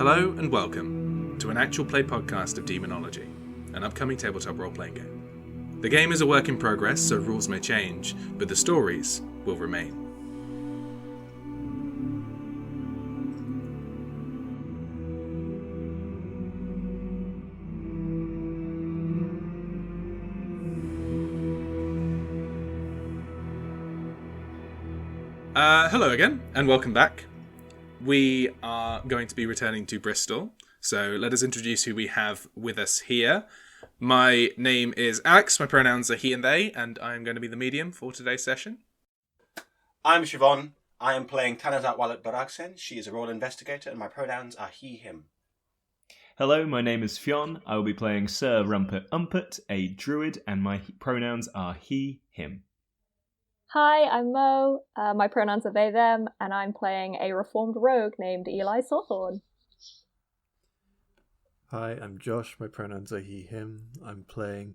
Hello and welcome to an actual play podcast of Daemonologie, an upcoming tabletop role-playing game. The game is a work in progress, so rules may change, but the stories will remain. Hello again, and welcome back. We are going to be returning to Bristol, so let us introduce who we have with us here. My name is Alex, my pronouns are he and they, and I am going to be the medium for today's session. I'm Siobhan. I am playing Tanazart while at Baragsen. She is a role investigator, and my pronouns are he, him. Hello, my name is Fionn. I will be playing Sir Rumpert, a druid, and my pronouns are he, him. Hi, I'm Mo. My pronouns are they, them, and I'm playing a reformed rogue named Eli Sawthorn. Hi, I'm Josh. My pronouns are he, him. I'm playing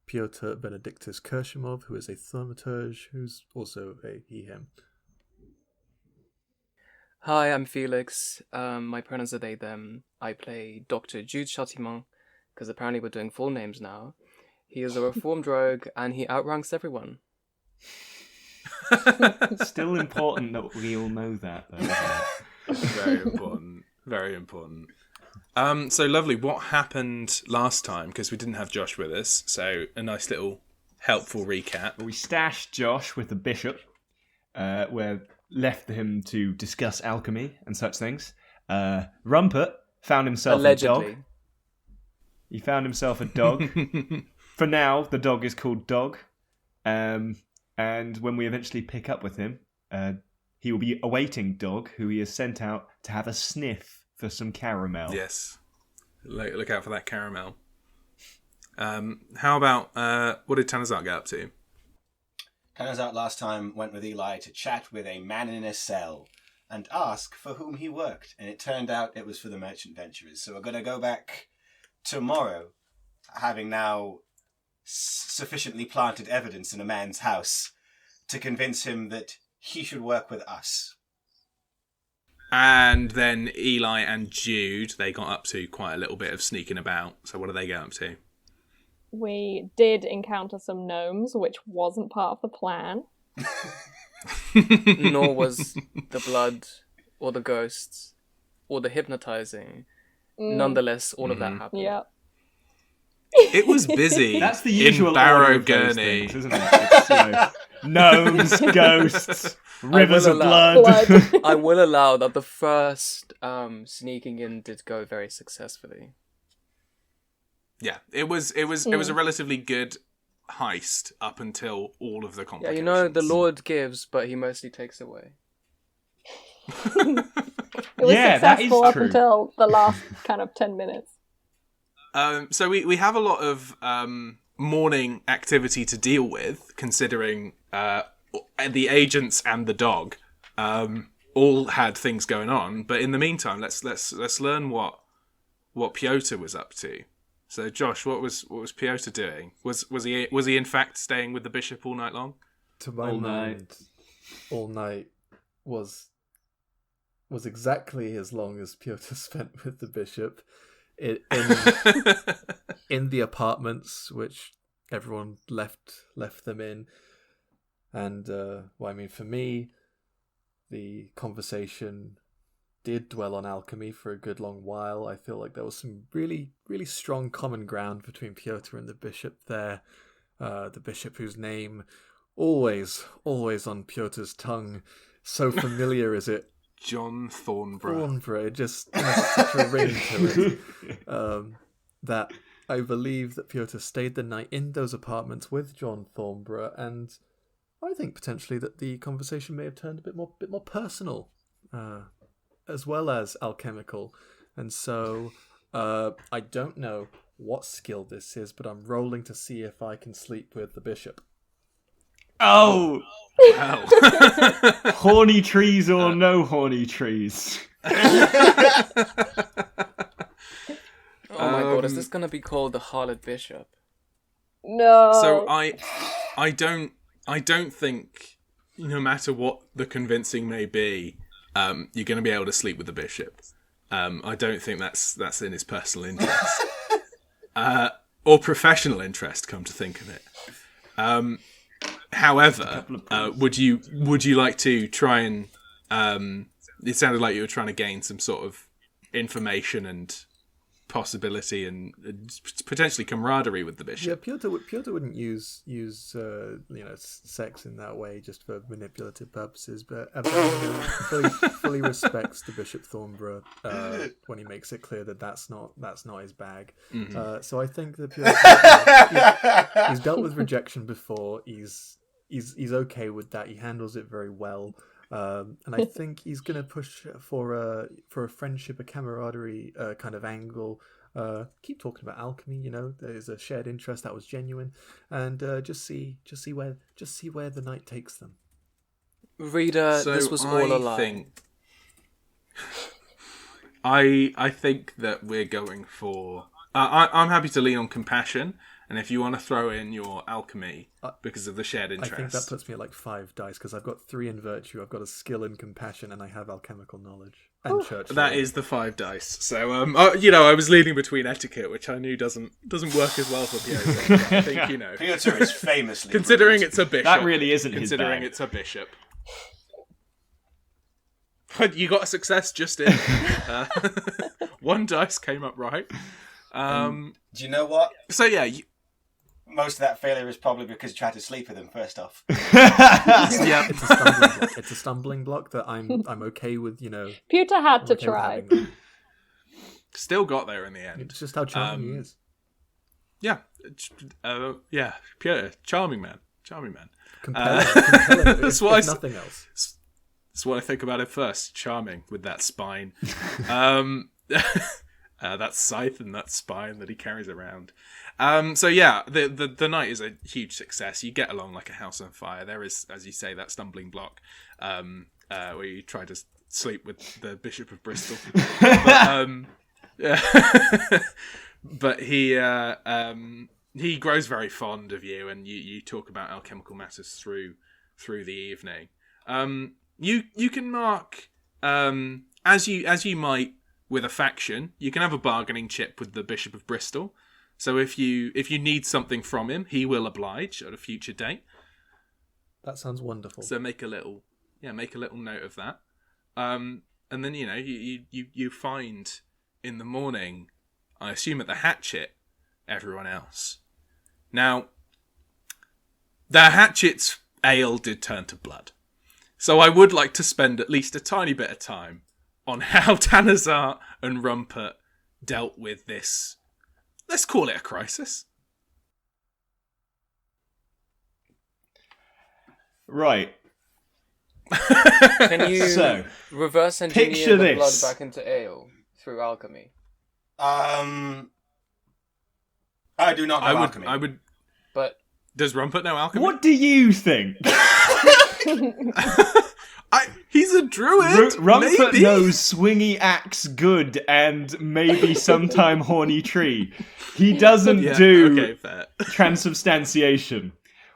Piotyr Benedictus Kershimov, who is a thaumaturge, who's also a he, him. Hi, I'm Felix. My pronouns are they, them. I play Dr. Jude Chatiment, because apparently we're doing full names now. He is a reformed rogue, and he outranks everyone. Still important that we all know that, though, isn't it? Very important. Very important. So lovely. What happened last time? Because we didn't have Josh with us, so a nice little helpful recap. We stashed Josh with the bishop. We're left him to discuss alchemy and such things. Rumpert found himself Allegedly. a dog. He found himself a dog. For now, the dog is called Dog. And when we eventually pick up with him, he will be awaiting Dog, who he has sent out to have a sniff for some caramel. Yes. Look out for that caramel. How about, what did Tanazart get up to? Tanazart last time went with Eli to chat with a man in a cell and ask for whom he worked, and it turned out it was for the merchant venturers. So we're going to go back tomorrow, having now sufficiently planted evidence in a man's house to convince him that he should work with us. And then Eli and Jude, they got up to quite a little bit of sneaking about. So what do they get up to? We did encounter some gnomes, which wasn't part of the plan. Nor was the blood, or the ghosts, or the hypnotizing. Nonetheless, all of that happened. Yeah. It was busy. That's the usual in Barrow order of those Gurney. things, isn't it? It's, gnomes, ghosts, rivers of blood. I will allow that the first sneaking in did go very successfully. Yeah, it was a relatively good heist up until all of the Yeah, complications. you know, the Lord gives, but he mostly takes away. It was Yeah, that is successful up true. until the last kind of 10 minutes. So we have a lot of morning activity to deal with, considering the agents and the dog all had things going on. But in the meantime, let's learn what Piotyr was up to. So Josh, what was Piotyr doing? Was he in fact staying with the bishop all night long? To my All mind, all night was exactly as long as Piotyr spent with the bishop. In the apartments, which everyone left them in, and for me, the conversation did dwell on alchemy for a good long while. I feel like there was some really, really strong common ground between Piotyr and the bishop there. The bishop whose name always on Piotyr's tongue, so familiar is it. John Thornborough. Thornborough, it just has such a ring to it. That I believe that Piotyr stayed the night in those apartments with John Thornborough, and I think potentially that the conversation may have turned a bit more personal, as well as alchemical. And so I don't know what skill this is, but I'm rolling to see if I can sleep with the bishop. Oh! Wow. Horny trees or no horny trees? Oh my god, is this going to be called the Harlot Bishop? No. So I don't think, no matter what the convincing may be, you're going to be able to sleep with the bishop. I don't think that's in his personal interest. Or professional interest, come to think of it. However, would you like to try and... it sounded like you were trying to gain some sort of information and possibility and potentially camaraderie with the bishop. Yeah, Piotyr wouldn't use sex in that way just for manipulative purposes, but fully respects the Bishop Thornborough when he makes it clear that that's not his bag. Mm-hmm. So I think that Piotyr, he's dealt with rejection before. He's okay with that. He handles it very well. And I think he's going to push for a friendship, a camaraderie kind of angle. Keep talking about alchemy. There's a shared interest that was genuine, and just see where the night takes them. Reader, So this was all a lie. I think that we're going for. I'm happy to lean on compassion. And if you want to throw in your alchemy because of the shared interest... I think that puts me at 5 dice, because I've got 3 in virtue, I've got a skill in compassion, and I have alchemical knowledge. And church. That is the 5 dice. So, I was leaning between etiquette, which I knew doesn't work as well for Piotyr. I think, Piotyr is famously considering rude. it's a bishop. That really isn't his Considering bag. it's a bishop. But you got a success just in. 1 dice came up right. Do you know what? So, yeah... Most of that failure is probably because you tried to sleep with him first off. Yeah, It's a stumbling block that I'm okay with. Piotyr had to try. still got there in the end. It's just how charming he is. Yeah, Piotyr, charming man. Compelling. That's what nothing else. That's what I think about it first. Charming with that spine, that scythe and that spine that he carries around. So yeah, the night is a huge success. You get along like a house on fire. There is, as you say, that stumbling block where you try to sleep with the Bishop of Bristol, but he grows very fond of you, and you talk about alchemical matters through the evening. You can mark as you might with a faction. You can have a bargaining chip with the Bishop of Bristol. So if you need something from him, he will oblige at a future date. That sounds wonderful. So make a little note of that. And then you find in the morning, I assume at the hatchet, everyone else. Now, the hatchet's ale did turn to blood. So I would like to spend at least a tiny bit of time on how Tanazart and Rumpert dealt with this. Let's call it a crisis. Right. Can you reverse engineer the blood back into ale through alchemy? I do not know alchemy. I would. But does Rumpert know alchemy? What do you think? He's a druid. Rumpert maybe. knows swingy axe good and maybe sometime horny tree. He doesn't do transubstantiation.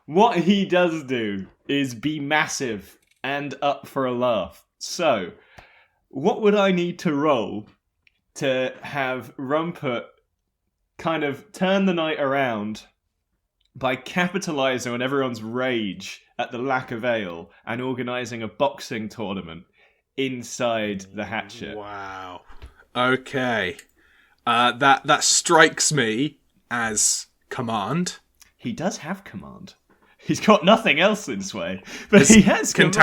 What he does do is be massive and up for a laugh. So, what would I need to roll to have Rumpert kind of turn the night around by capitalising on everyone's rage at the lack of ale and organising a boxing tournament inside the hatchet? Wow. Okay. That strikes me as command. He does have command. He's got nothing else in sway, but he has command.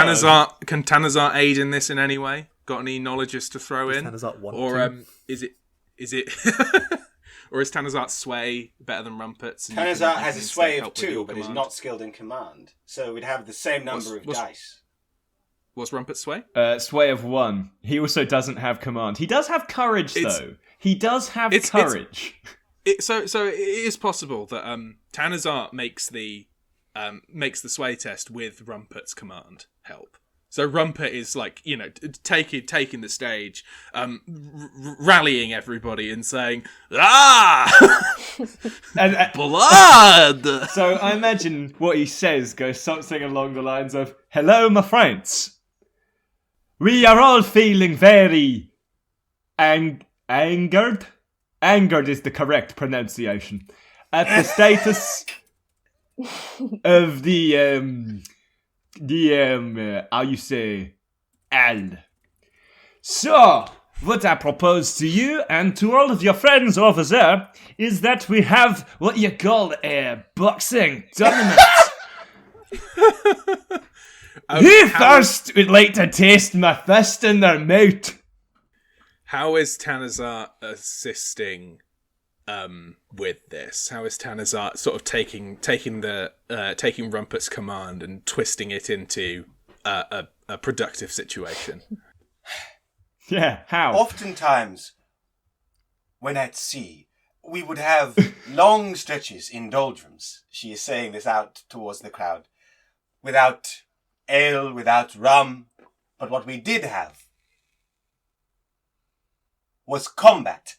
Can Tanazart aid in this in any way? Got any knowledges to throw in? Tanazart want or to? Is it or is Tanazart's sway better than Rumpert's? Tanazart has a sway of 2, but is not skilled in command. So we'd have the same number of dice. What's Rumpert's sway? Sway of 1. He also doesn't have command. He does have courage, though. He does have courage. So it is possible that Tanazart makes the sway test with Rumpert's command help. So Rumpert is taking the stage, rallying everybody and saying, and blood! So I imagine what he says goes something along the lines of, "Hello, my friends. We are all feeling very Angered? Angered is the correct pronunciation. At the status of how you say, Al. So, what I propose to you and to all of your friends over there is that we have what you call a boxing tournament. Who first would like to taste my fist in their mouth? How is Tanazart assisting with this? How is Tanazart sort of taking Rumpert's command and twisting it into a productive situation? Yeah, how? Oftentimes, when at sea, we would have long stretches in doldrums. She is saying this out towards the crowd. Without ale, without rum. But what we did have was combat.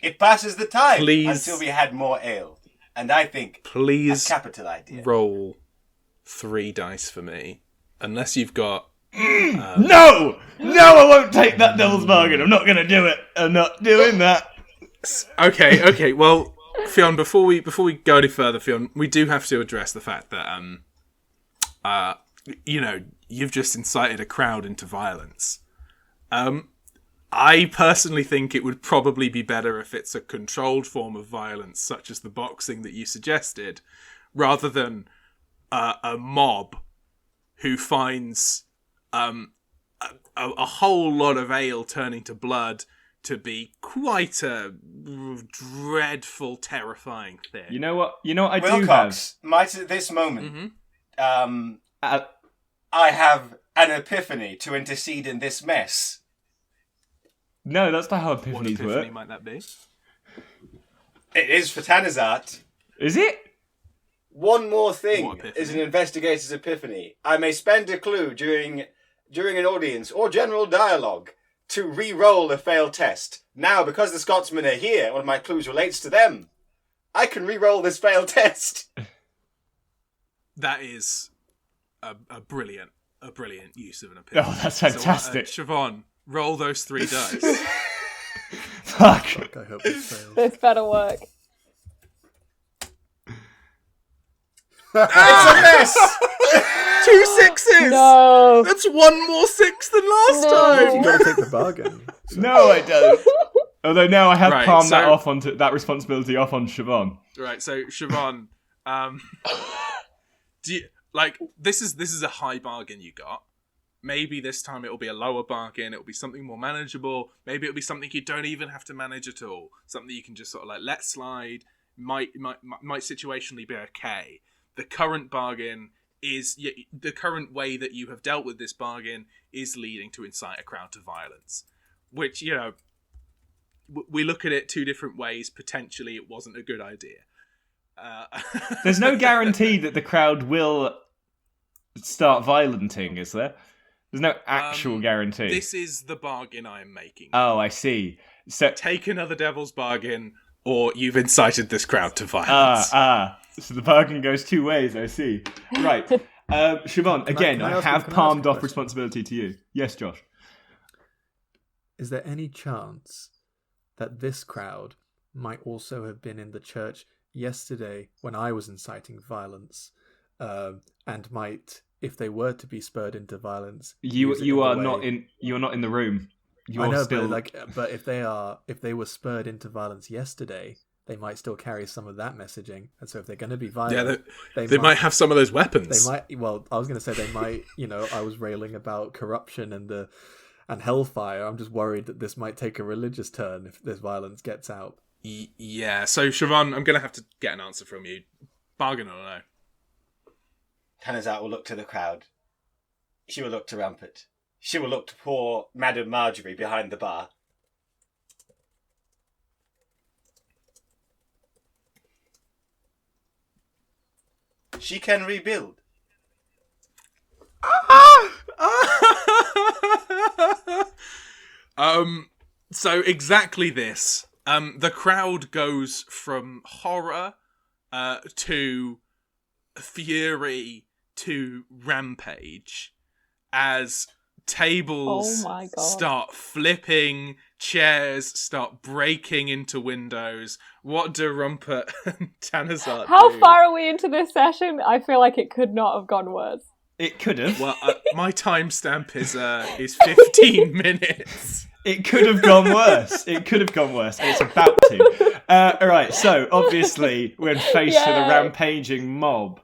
It passes the time until we had more ale. And I think please a capital idea. Roll 3 dice for me. Unless you've got... No! No, I won't take that devil's bargain. I'm not going to do it. I'm not doing that. Okay. Well, Fionn, before we go any further, Fionn, we do have to address the fact that, you've just incited a crowd into violence. I personally think it would probably be better if it's a controlled form of violence, such as the boxing that you suggested, rather than a mob who finds a whole lot of ale turning to blood to be quite a dreadful, terrifying thing. You know what I do have? Wilcox, might at this moment, I have an epiphany to intercede in this mess. No, that's not how epiphanies What epiphany work. might that be? It is for Tanazart. Is it? One more thing What epiphany? is an investigator's epiphany. I may spend a clue during an audience or general dialogue to re-roll a failed test. Now, because the Scotsmen are here, one of my clues relates to them. I can re-roll this failed test. That is a brilliant use of an epiphany. Oh, that's fantastic. So, Siobhan, roll those 3 dice. Fuck. Fuck, I hope this fails. This better work. It's a mess! 2 sixes! No. That's 1 more 6 than last No. time! You gotta take the bargain. No, I don't. Although now I have Right, palmed so- that responsibility off on Siobhan. Right, so Siobhan, do you, this is a high bargain you got. Maybe this time it'll be a lower bargain. It'll be something more manageable. Maybe it'll be something you don't even have to manage at all. Something you can just sort of let slide. Might situationally be okay. The current bargain is the current way that you have dealt with this bargain is leading to incite a crowd to violence, which we look at it 2 different ways. Potentially, it wasn't a good idea. There's no guarantee that the crowd will start violenting, is there? There's no actual guarantee. This is the bargain I am making. Oh, I see. So Take another devil's bargain, or you've incited this crowd to violence. So the bargain goes 2 ways, I see. Right. Siobhan, again, can I I ask have a palmed off question? responsibility to you. Yes, Josh. Is there any chance that this crowd might also have been in the church yesterday when I was inciting violence, and might, if they were to be spurred into violence, You are not in the room. You're I know, still but if they were spurred into violence yesterday, they might still carry some of that messaging, and so if they're going to be violent, they might have some of those weapons. They might. Well, I was going to say they might. I was railing about corruption and hellfire. I'm just worried that this might take a religious turn if this violence gets out. Yeah. So Siobhan, I'm going to have to get an answer from you. Bargain or no? Tanazart will look to the crowd. She will look to Rumpert. She will look to poor Madame Marjorie behind the bar. She can rebuild. So exactly this. The crowd goes from horror to fury to rampage as tables Oh my God. start flipping, chairs start breaking into windows. What do Rumpert and Tanazart How do? far are we into this session? I feel like it could not have gone worse. It could have. Well, my timestamp is 15 minutes. It could have gone worse. It could have gone worse. And it's about to. Alright, so obviously when faced with a Yay. rampaging mob,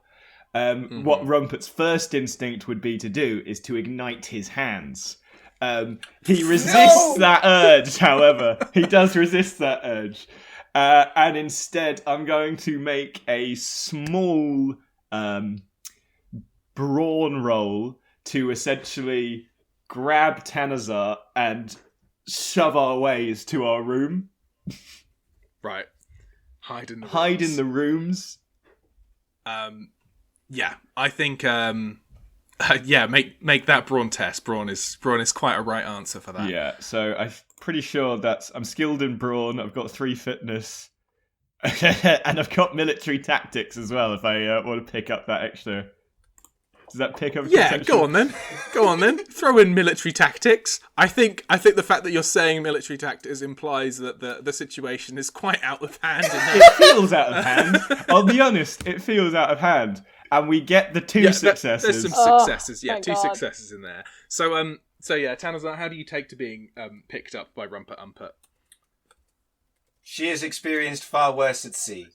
what Rumpert's first instinct would be to do is to ignite his hands. He resists that urge, however. He does resist that urge. And instead, I'm going to make a small brawn roll to essentially grab Tanazart and shove our ways to our room. Right. Hide in the rooms. Hide in the rooms. Yeah, I think make that brawn test. Brawn is quite a right answer for that. Yeah, so I'm pretty sure I'm skilled in brawn, I've got 3 fitness, and I've got military tactics as well if I want to pick up that extra. Does that pick up? Yeah, go on then. Throw in military tactics. I think the fact that you're saying military tactics implies that the situation is quite out of hand. It feels out of hand. I'll be honest, it feels out of hand. And we get the 2 successes. There's some successes, thank 2 God. successes in there. So yeah, Tanazart, how do you take to being picked up by Rumpert Umpert? She has experienced far worse at sea.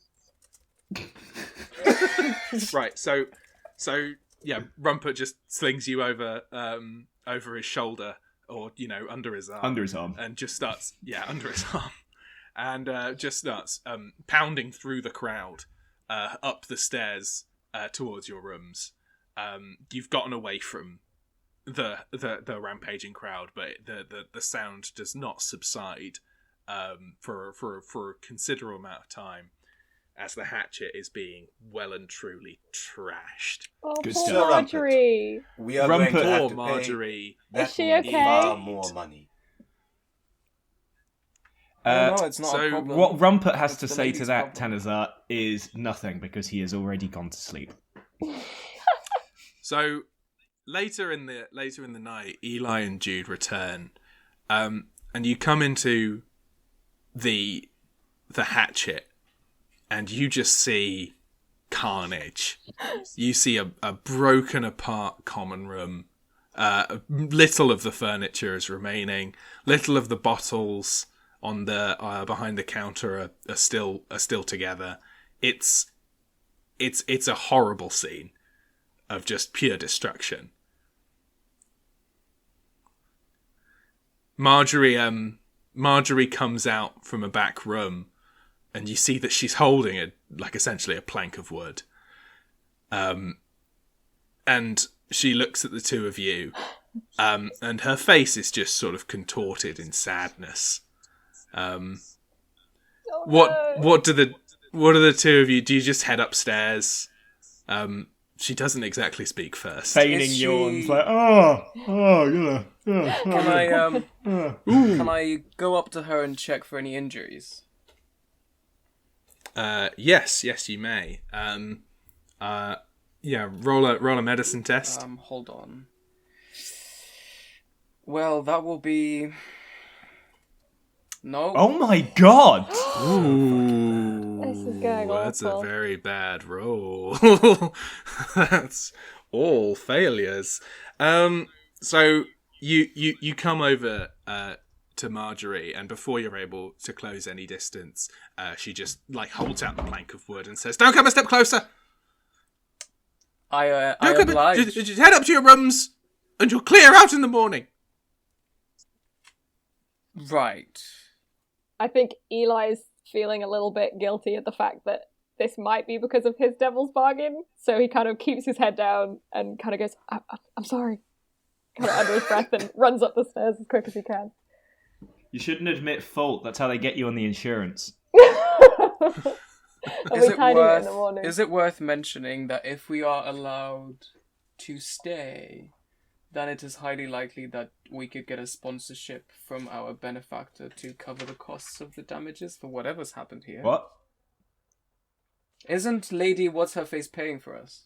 Right, so yeah, Rumpert just slings you over his shoulder, or under his arm. Under his arm. And just starts under his arm, and just starts pounding through the crowd up the stairs towards your rooms. You've gotten away from the rampaging crowd, but the sound does not subside for a considerable amount of time, as the hatchet is being well and truly trashed. Oh, Good poor stuff. Marjorie. We are Rumpert- going to have Poor to Marjorie. pay Is she that okay? far more money. No, it's not so a problem. What Rumpert has It's to the say to lady's that, problem. Tanazart, is nothing, because he has already gone to sleep. So later in the night, Eli and Jude return, and you come into the hatchet, and you just see carnage. You see a broken apart common room. Little of the furniture is remaining. Little of the bottles on the behind the counter are still together. It's a horrible scene of just pure destruction. Marjorie comes out from a back room, and you see that she's holding essentially a plank of wood. And she looks at the two of you, and her face is just sort of contorted in sadness. Oh, What do the two of you do? You just head upstairs? She doesn't exactly speak first. Feigning Is she- yawns, like, yeah. Can I go up to her and check for any injuries? Yes, you may. Roll a medicine test. Hold on. Well, that will be... No. Oh my god! Ooh, This is going that's a awful. very bad roll. That's all failures. So you come over to Marjorie, and before you're able to close any distance, she just holds out the plank of wood and says, "Don't come a step closer. I Don't come. oblige. Just head up to your rooms, and you'll clear out in the morning." Right. I think Eli's feeling a little bit guilty at the fact that this might be because of his devil's bargain, so he kind of keeps his head down and kind of goes, I'm sorry, kind of under his breath, and runs up the stairs as quick as he can. You shouldn't admit fault, that's how they get you on the insurance. And Is we it tidy it in the worth? morning. Is it worth mentioning that if we are allowed to stay, then it is highly likely that we could get a sponsorship from our benefactor to cover the costs of the damages for whatever's happened here. What? Isn't Lady What's Her Face paying for us?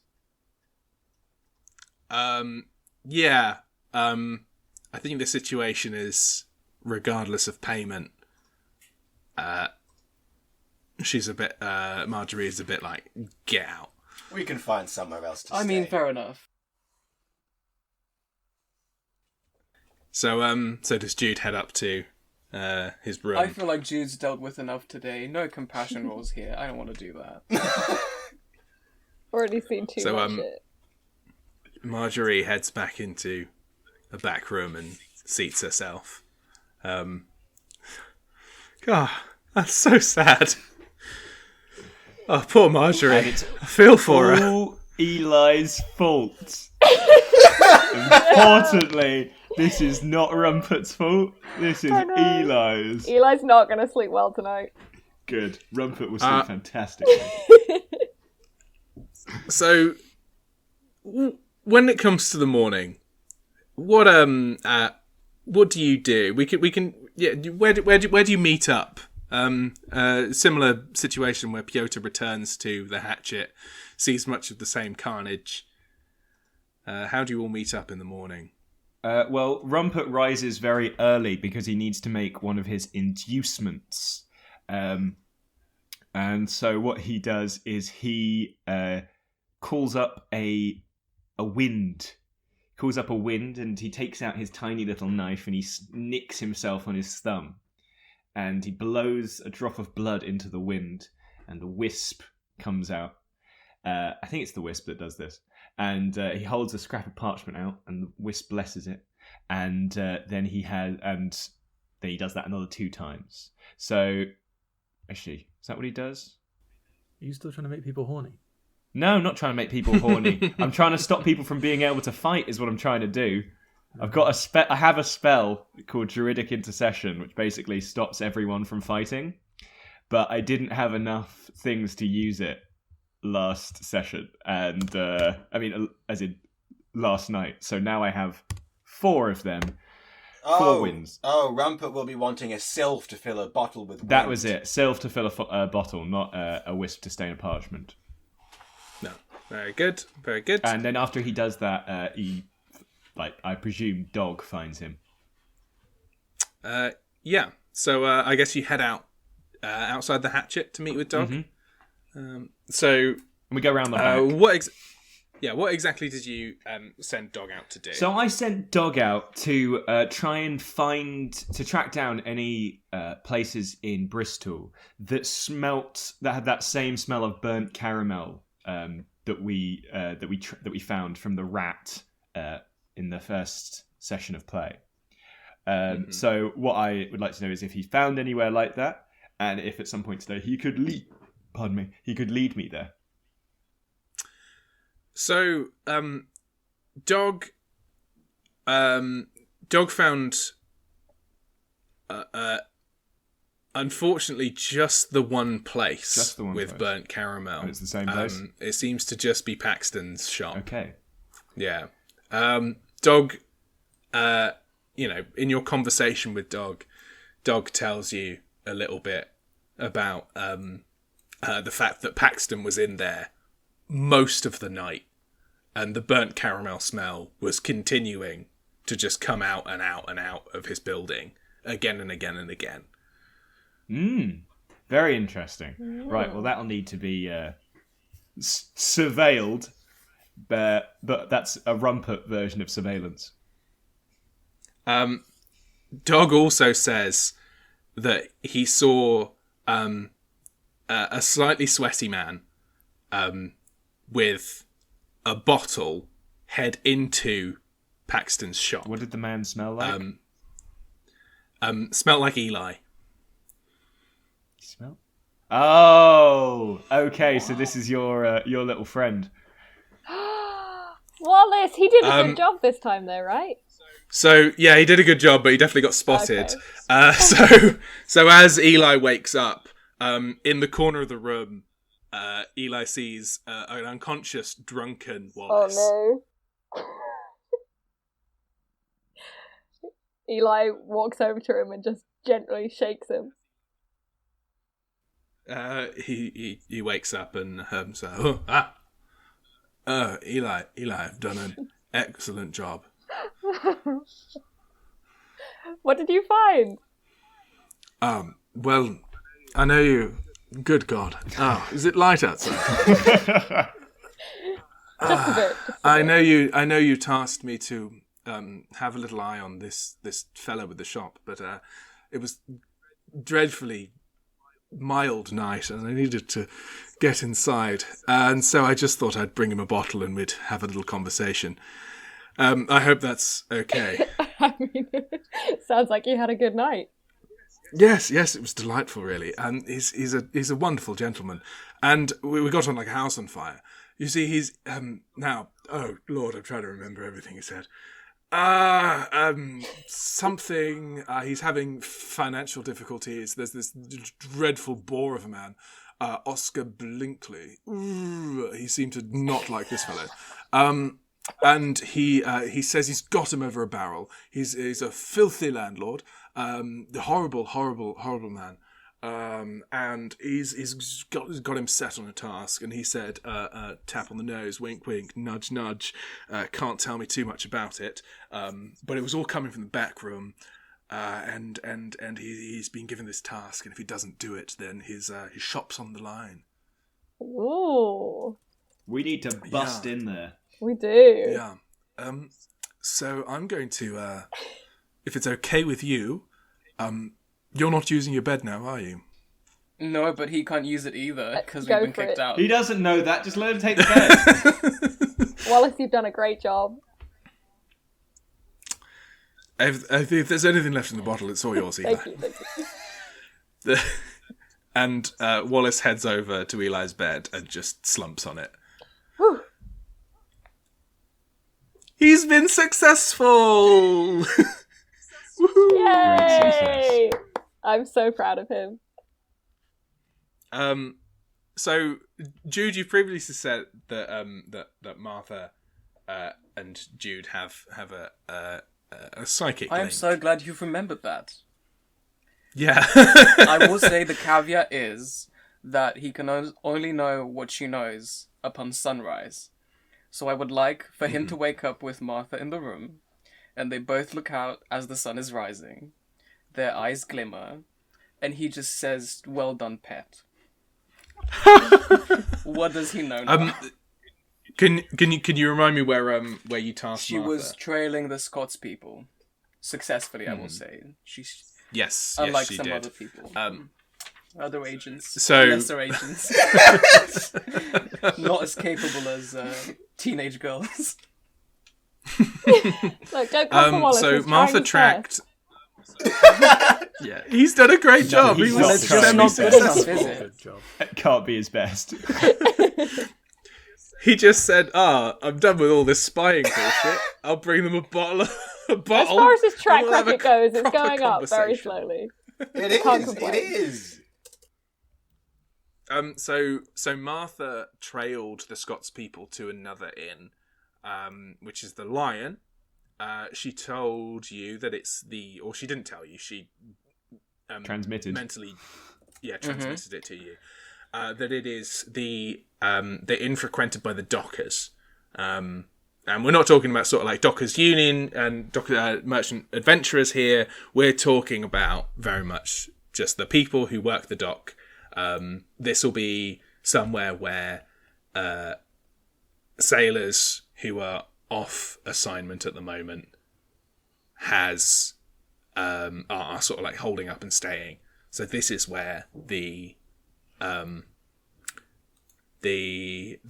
Yeah. I think the situation is, regardless of payment, she's a bit. Marjorie is a bit like, get out. We can find somewhere else to stay. I mean, fair enough. So does Jude head up to his room? I feel like Jude's dealt with enough today. No compassion rolls here. I don't want to do that. Already seen too much shit. Marjorie heads back into a back room and seats herself. God, that's so sad. Oh, poor Marjorie. I feel for her. All Eli's fault. Importantly, this is not Rumpert's fault. This is Eli's. Eli's not going to sleep well tonight. Good. Rumpert will sleep fantastically. So, when it comes to the morning, what do you do? We can. Yeah. Where do you meet up? Similar situation where Piotyr returns to the hatchet, sees much of the same carnage. How do you all meet up in the morning? Well, Rumpert rises very early because he needs to make one of his inducements. And so what he does is he calls up a wind. Calls up a wind, and he takes out his tiny little knife and he nicks himself on his thumb. And he blows a drop of blood into the wind, and the wisp comes out. I think it's the wisp that does this. And he holds a scrap of parchment out, and the wisp blesses it. And then he does that another 2 times. So, actually, is that what he does? Are you still trying to make people horny? No, I'm not trying to make people horny. I'm trying to stop people from being able to fight. Is what I'm trying to do. I've got I have a spell called Druidic Intercession, which basically stops everyone from fighting. But I didn't have enough things to use it last session, and as in last night. So now I have 4 of them. 4 wins. Oh, Rumpert will be wanting a sylph to fill a bottle with wind. That was it. Sylph to fill a bottle, not a wisp to stain a parchment. No. Very good. Very good. And then after he does that, I presume Dog finds him. Yeah. So I guess you head out outside the hatchet to meet with Dog. Mm-hmm. So and we go around the back. What exactly did you send Dog out to do? So I sent Dog out to try and track down any places in Bristol that had that same smell of burnt caramel that we found from the rat in the first session of play. So what I would like to know is if he found anywhere like that, and if at some point today he could lead me there. So, Dog found, unfortunately, just the one place with burnt caramel. And it's the same place? It seems to just be Paxton's shop. Okay. Yeah. Dog, in your conversation with Dog tells you a little bit about the fact that Paxton was in there most of the night, and the burnt caramel smell was continuing to just come out and out and out of his building again and again and again. Very interesting. Right, well, that'll need to be surveilled, but that's a Rumpert version of surveillance. Dog also says that he saw a slightly sweaty man with a bottle head into Paxton's shop. What did the man smell like? Smelled like Eli. Smell? Oh, okay. So this is your little friend. Wallace, he did a good job this time, though, right? So yeah, he did a good job, but he definitely got spotted. Okay. So as Eli wakes up, in the corner of the room, Eli sees an unconscious, drunken Wallace. Oh no. Eli walks over to him and just gently shakes him. He wakes up and Eli, I've done an excellent job. What did you find? Well, I know you. Good God! Oh, is it light outside? Just a bit. I know you. I know you tasked me to have a little eye on this fellow with the shop, but it was dreadfully mild night, and I needed to get inside, and so I just thought I'd bring him a bottle and we'd have a little conversation. I hope that's okay. I mean, sounds like you had a good night. Yes, it was delightful, really. And he's a wonderful gentleman, and we got on like a house on fire. You see, he's now. Oh Lord, I'm trying to remember everything he said. Something. He's having financial difficulties. There's this dreadful bore of a man, Oscar Blinkley. He seemed to not like this fellow. And he says he's got him over a barrel. He's a filthy landlord. Horrible man. And he's got him set on a task, and he said, tap on the nose, wink, wink, nudge, nudge. Can't tell me too much about it, but it was all coming from the back room, and he's been given this task, and if he doesn't do it, then his shop's on the line. Ooh, We need to bust in there. we do. Yeah. So I'm going to, if it's okay with you, you're not using your bed now, are you? No, but he can't use it either because Go we've been for kicked it. out. He doesn't know that. Just let him take the bed. Wallace, you've done a great job. If there's anything left in the bottle, it's all yours, Eli. Thank you. And Wallace heads over to Eli's bed and just slumps on it. Whew. He's been successful! Woohoo! Yay! I'm so proud of him. So Jude, you've previously said that that Martha and Jude have a psychic I am link. so glad you've remembered that. Yeah. I will say the caveat is that he can only know what she knows upon sunrise. So I would like for him to wake up with Martha in the room, and they both look out as the sun is rising. Their eyes glimmer, and he just says, "Well done, pet." What does he know now? Can you remind me where you tasked She Martha? was trailing the Scots people successfully, I will say. She's Yes, unlike she some did. other people. Other agents, So- lesser agents, not as capable as teenage girls. Look, don't come for Wallace. So he's Martha trying his tracked. Yeah, he's done a great job. he's He not was trying. It's just not good enough, is semi-successful. it? Good job. It can't be his best. He just said, I'm done with all this spying bullshit. I'll bring them a bottle. As far as his track and we'll have a record goes, it's proper going up very conversation. slowly. It Can't is. complain. It is. So Martha trailed the Scots people to another inn, which is the Lion. She told you that it's or she didn't tell you. She Transmitted. mentally, transmitted it to you. That it is the inn frequented by the dockers. And we're not talking about sort of like Dockers Union and merchant adventurers here. We're talking about very much just the people who work the dock. This will be somewhere where sailors who are off assignment at the moment are sort of like holding up and staying. So this is where the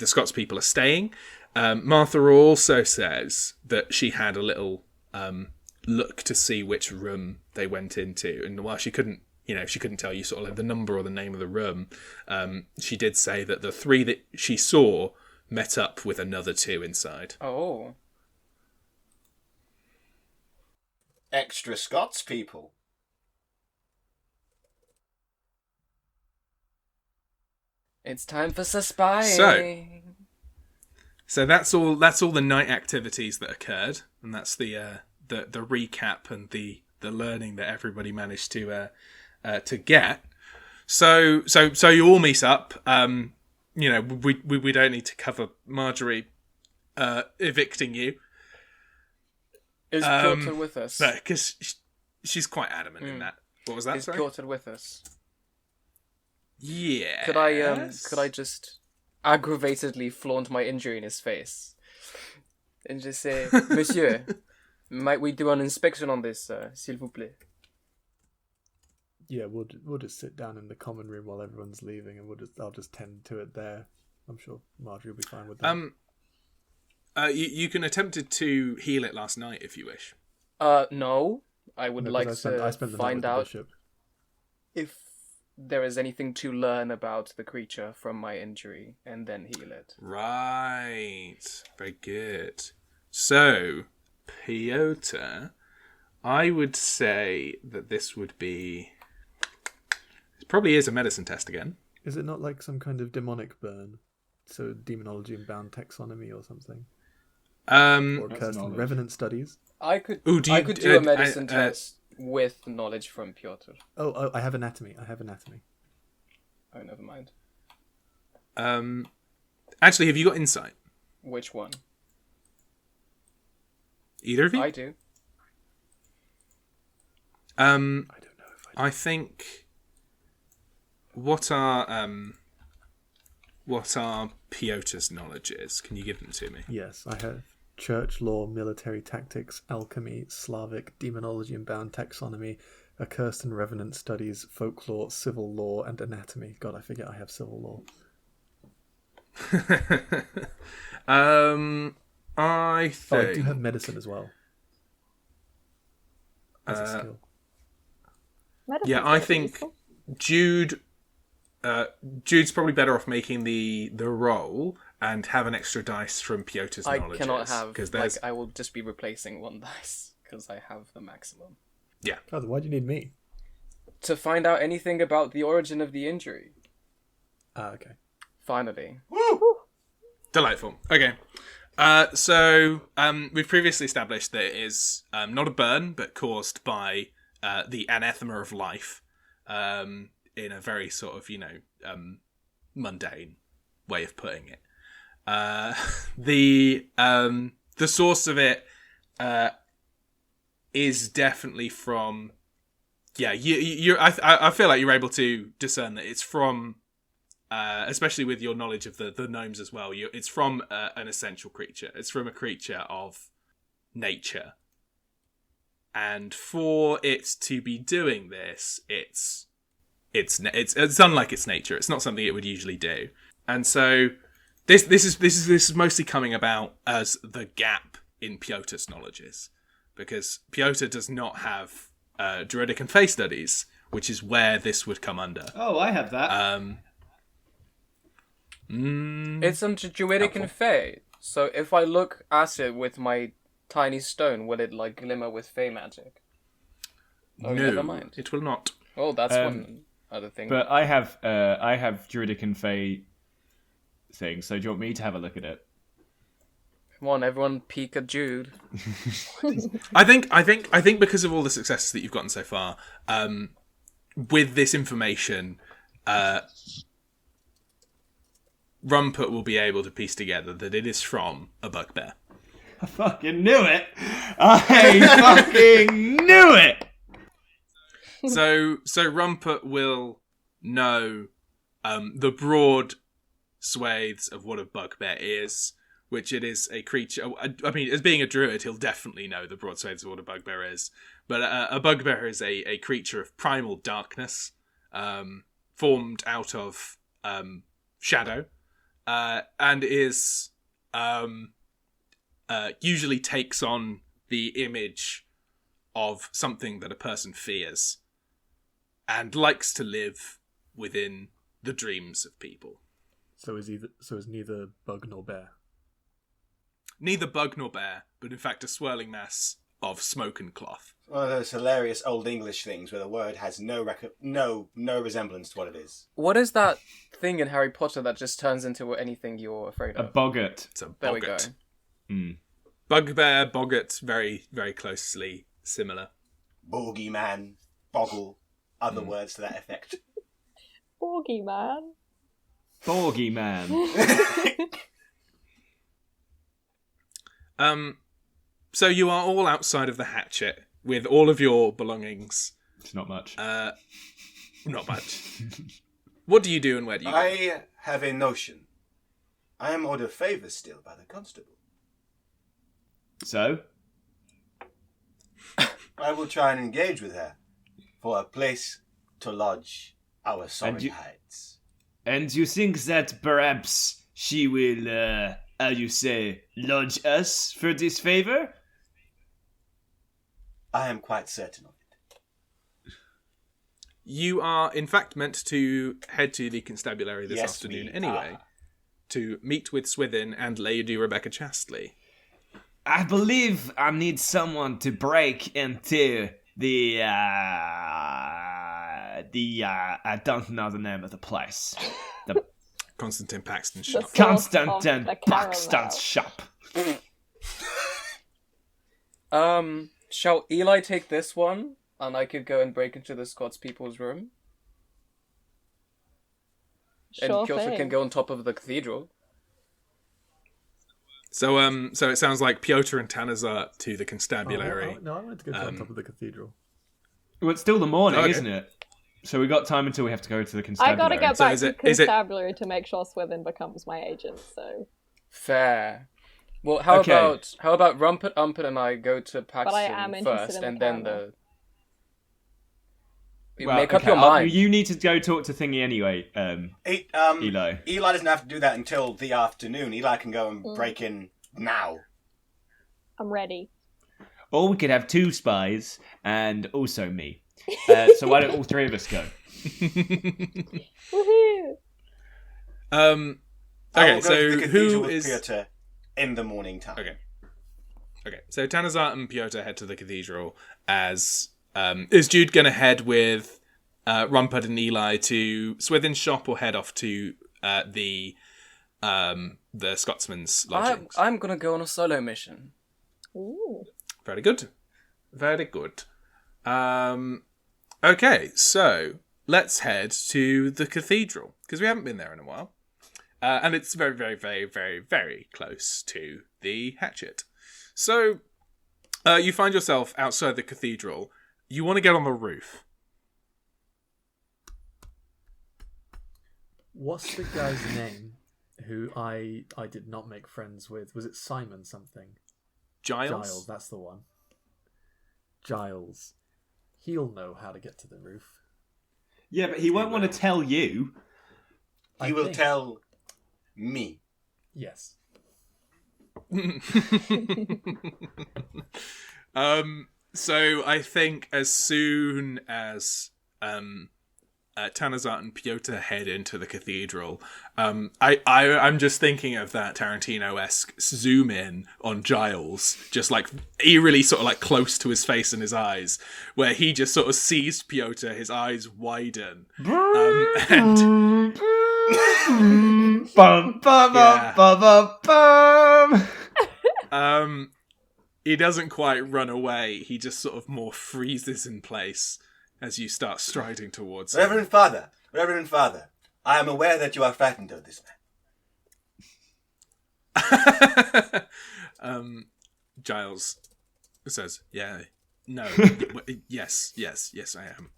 Scots people are staying. Martha also says that she had a little look to see which room they went into, and while she couldn't tell you sort of like the number or the name of the room, she did say that the three that she saw met up with another two inside. Oh. Extra Scots people. It's time for spying. So that's all the night activities that occurred, and that's the recap and the learning that everybody managed to get. So you all meet up. We don't need to cover Marjorie evicting you. Is Piotyr with us? Because she's quite adamant in that. What was that? Is Sorry. Piotyr with us? Yeah. Could I just aggravatedly flaunt my injury in his face and just say, Monsieur, might we do an inspection on this, s'il vous plaît? Yeah, we'll just sit down in the common room while everyone's leaving, and I'll just tend to it there. I'm sure Marjorie will be fine with that. You can attempt to heal it last night if you wish. No. I would like I to spent the night with find the out bishop. if there is anything to learn about the creature from my injury, and then heal it. Right. Very good. So, Piotyr, I would say that this would be... It probably is a medicine test again. Is it not like some kind of demonic burn? So Daemonologie and bound taxonomy or something? Or cursed and revenant studies? I could Ooh, do a medicine test with knowledge from Piotyr. Oh, I have anatomy. Oh, never mind. Actually, have you got insight? Which one? Either of you? I do. I don't know if I do. I think... What are Piotyr's knowledges? Can you give them to me? Yes, I have church law, military tactics, alchemy, Slavic, demonology and bound taxonomy, accursed and revenant studies, folklore, civil law, and anatomy. God, I forget I have civil law. I think... Oh, I do have medicine as well. As a skill. Medicine's I quite think useful. Jude's probably better off making the roll and have an extra dice from Piotyr's I knowledge. cannot have, because there's... I will just be replacing one dice, because I have the maximum. Yeah. Oh, then why do you need me? To find out anything about the origin of the injury. Ah, okay. Finally. Delightful. Okay. So we've previously established that it is not a burn, but caused by the anathema of life, in a very sort of, mundane way of putting it. The source of it is definitely from... Yeah, I feel like you're able to discern that it's from... especially with your knowledge of the gnomes as well, it's from an essential creature. It's from a creature of nature. And for it to be doing this, it's unlike its nature. It's not something it would usually do. And so this is mostly coming about as the gap in Piotyr's knowledges, because Piotyr does not have druidic and fey studies, which is where this would come under. Oh, I have that. It's under druidic and fey. So if I look at it with my tiny stone, will it glimmer with fey magic? Oh, no, never mind. it will not. Oh, that's one other thing. But I have Druidic and Fey things, so do you want me to have a look at it? Come on, everyone peek at Jude. I think because of all the successes that you've gotten so far, with this information, Rumpert will be able to piece together that it is from a bugbear. I fucking knew it! I fucking knew it! So Rumpert will know the broad swathes of what a bugbear is, which it is a creature... I mean, as being a druid, he'll definitely know the broad swathes of what a bugbear is. But a bugbear is a creature of primal darkness, formed out of shadow, and is... usually takes on the image of something that a person fears, and likes to live within the dreams of people. So is neither bug nor bear. Neither bug nor bear, but in fact a swirling mass of smoke and cloth. One of those hilarious old English things where the word has no resemblance to what it is. What is that thing in Harry Potter that just turns into anything you're afraid A of? boggart. It's a boggart. There we go. Bugbear, boggart, very, very closely similar. Bogeyman, boggle, other words to that effect. Bogeyman. Bogeyman. So you are all outside of the hatchet with all of your belongings. It's not much. Not much. What do you do and where do you go? I have a notion. I am owed a favour still by the constable. So? I will try and engage with her for a place to lodge our sorry hides. And you think that perhaps she will, lodge us for this favour? I am quite certain of it. You are, in fact, meant to head to the constabulary this Yes, afternoon we anyway, are. to meet with Swithin and Lady Rebecca Chastley. I believe I need someone to break into I don't know the name of the place. The Constantine Paxton's shop. source of Constantine the Paxton's caramel. shop. Shall Eli take this one, and I could go and break into the Scots people's room? Sure And Piotr thing. can go on top of the cathedral. So it sounds like Piotyr and Tanazart to the constabulary. No, I wanted to go to on top of the cathedral. Well, it's still the morning, Okay. isn't it? So we got time until we have to go to the I constabulary. gotta get So back is to it- is it- constabulary to make sure Swithin becomes my agent, so... Fair. Well, how Okay. about Rumpert, Umpert, and I go to Paxton I am interested first, in the and then caramel. You Well, make up okay, your mind. You need to go talk to Thingy anyway, Eli. Eli doesn't have to do that until the afternoon. Eli can go and break in now. I'm ready. Or we could have 2 spies and also me. So why don't all 3 of us go? Woohoo! I Okay, will go to so the cathedral who with is... Piotyr in the morning time. Okay, so Tanazart and Piotyr head to the cathedral as... is Jude going to head with Rumpert and Eli to Swithin's shop or head off to the Scotsman's lodgings? I'm gonna go on a solo mission. Ooh. Very good. Very good. Okay, so let's head to the cathedral, because we haven't been there in a while. And it's very, very, very, very, very close to the hatchet. So you find yourself outside the cathedral. You want to get on the roof. What's the guy's name who I did not make friends with? Was it Simon something? Giles? That's the one. Giles. He'll know how to get to the roof. Yeah, but he won't want to tell you. He will tell me. Yes. So I think as soon as Tanazart and Piotyr head into the cathedral, I'm just thinking of that Tarantino-esque zoom in on Giles, just like eerily sort of like close to his face and his eyes, where he just sort of sees Piotyr, his eyes widen, and Bum, bum, Yeah. bum, bum, bum. he doesn't quite run away. He just sort of more freezes in place as you start striding towards him. Reverend Father, I am aware that you are frightened of this man. Giles says, "Yeah, no, yes, I am."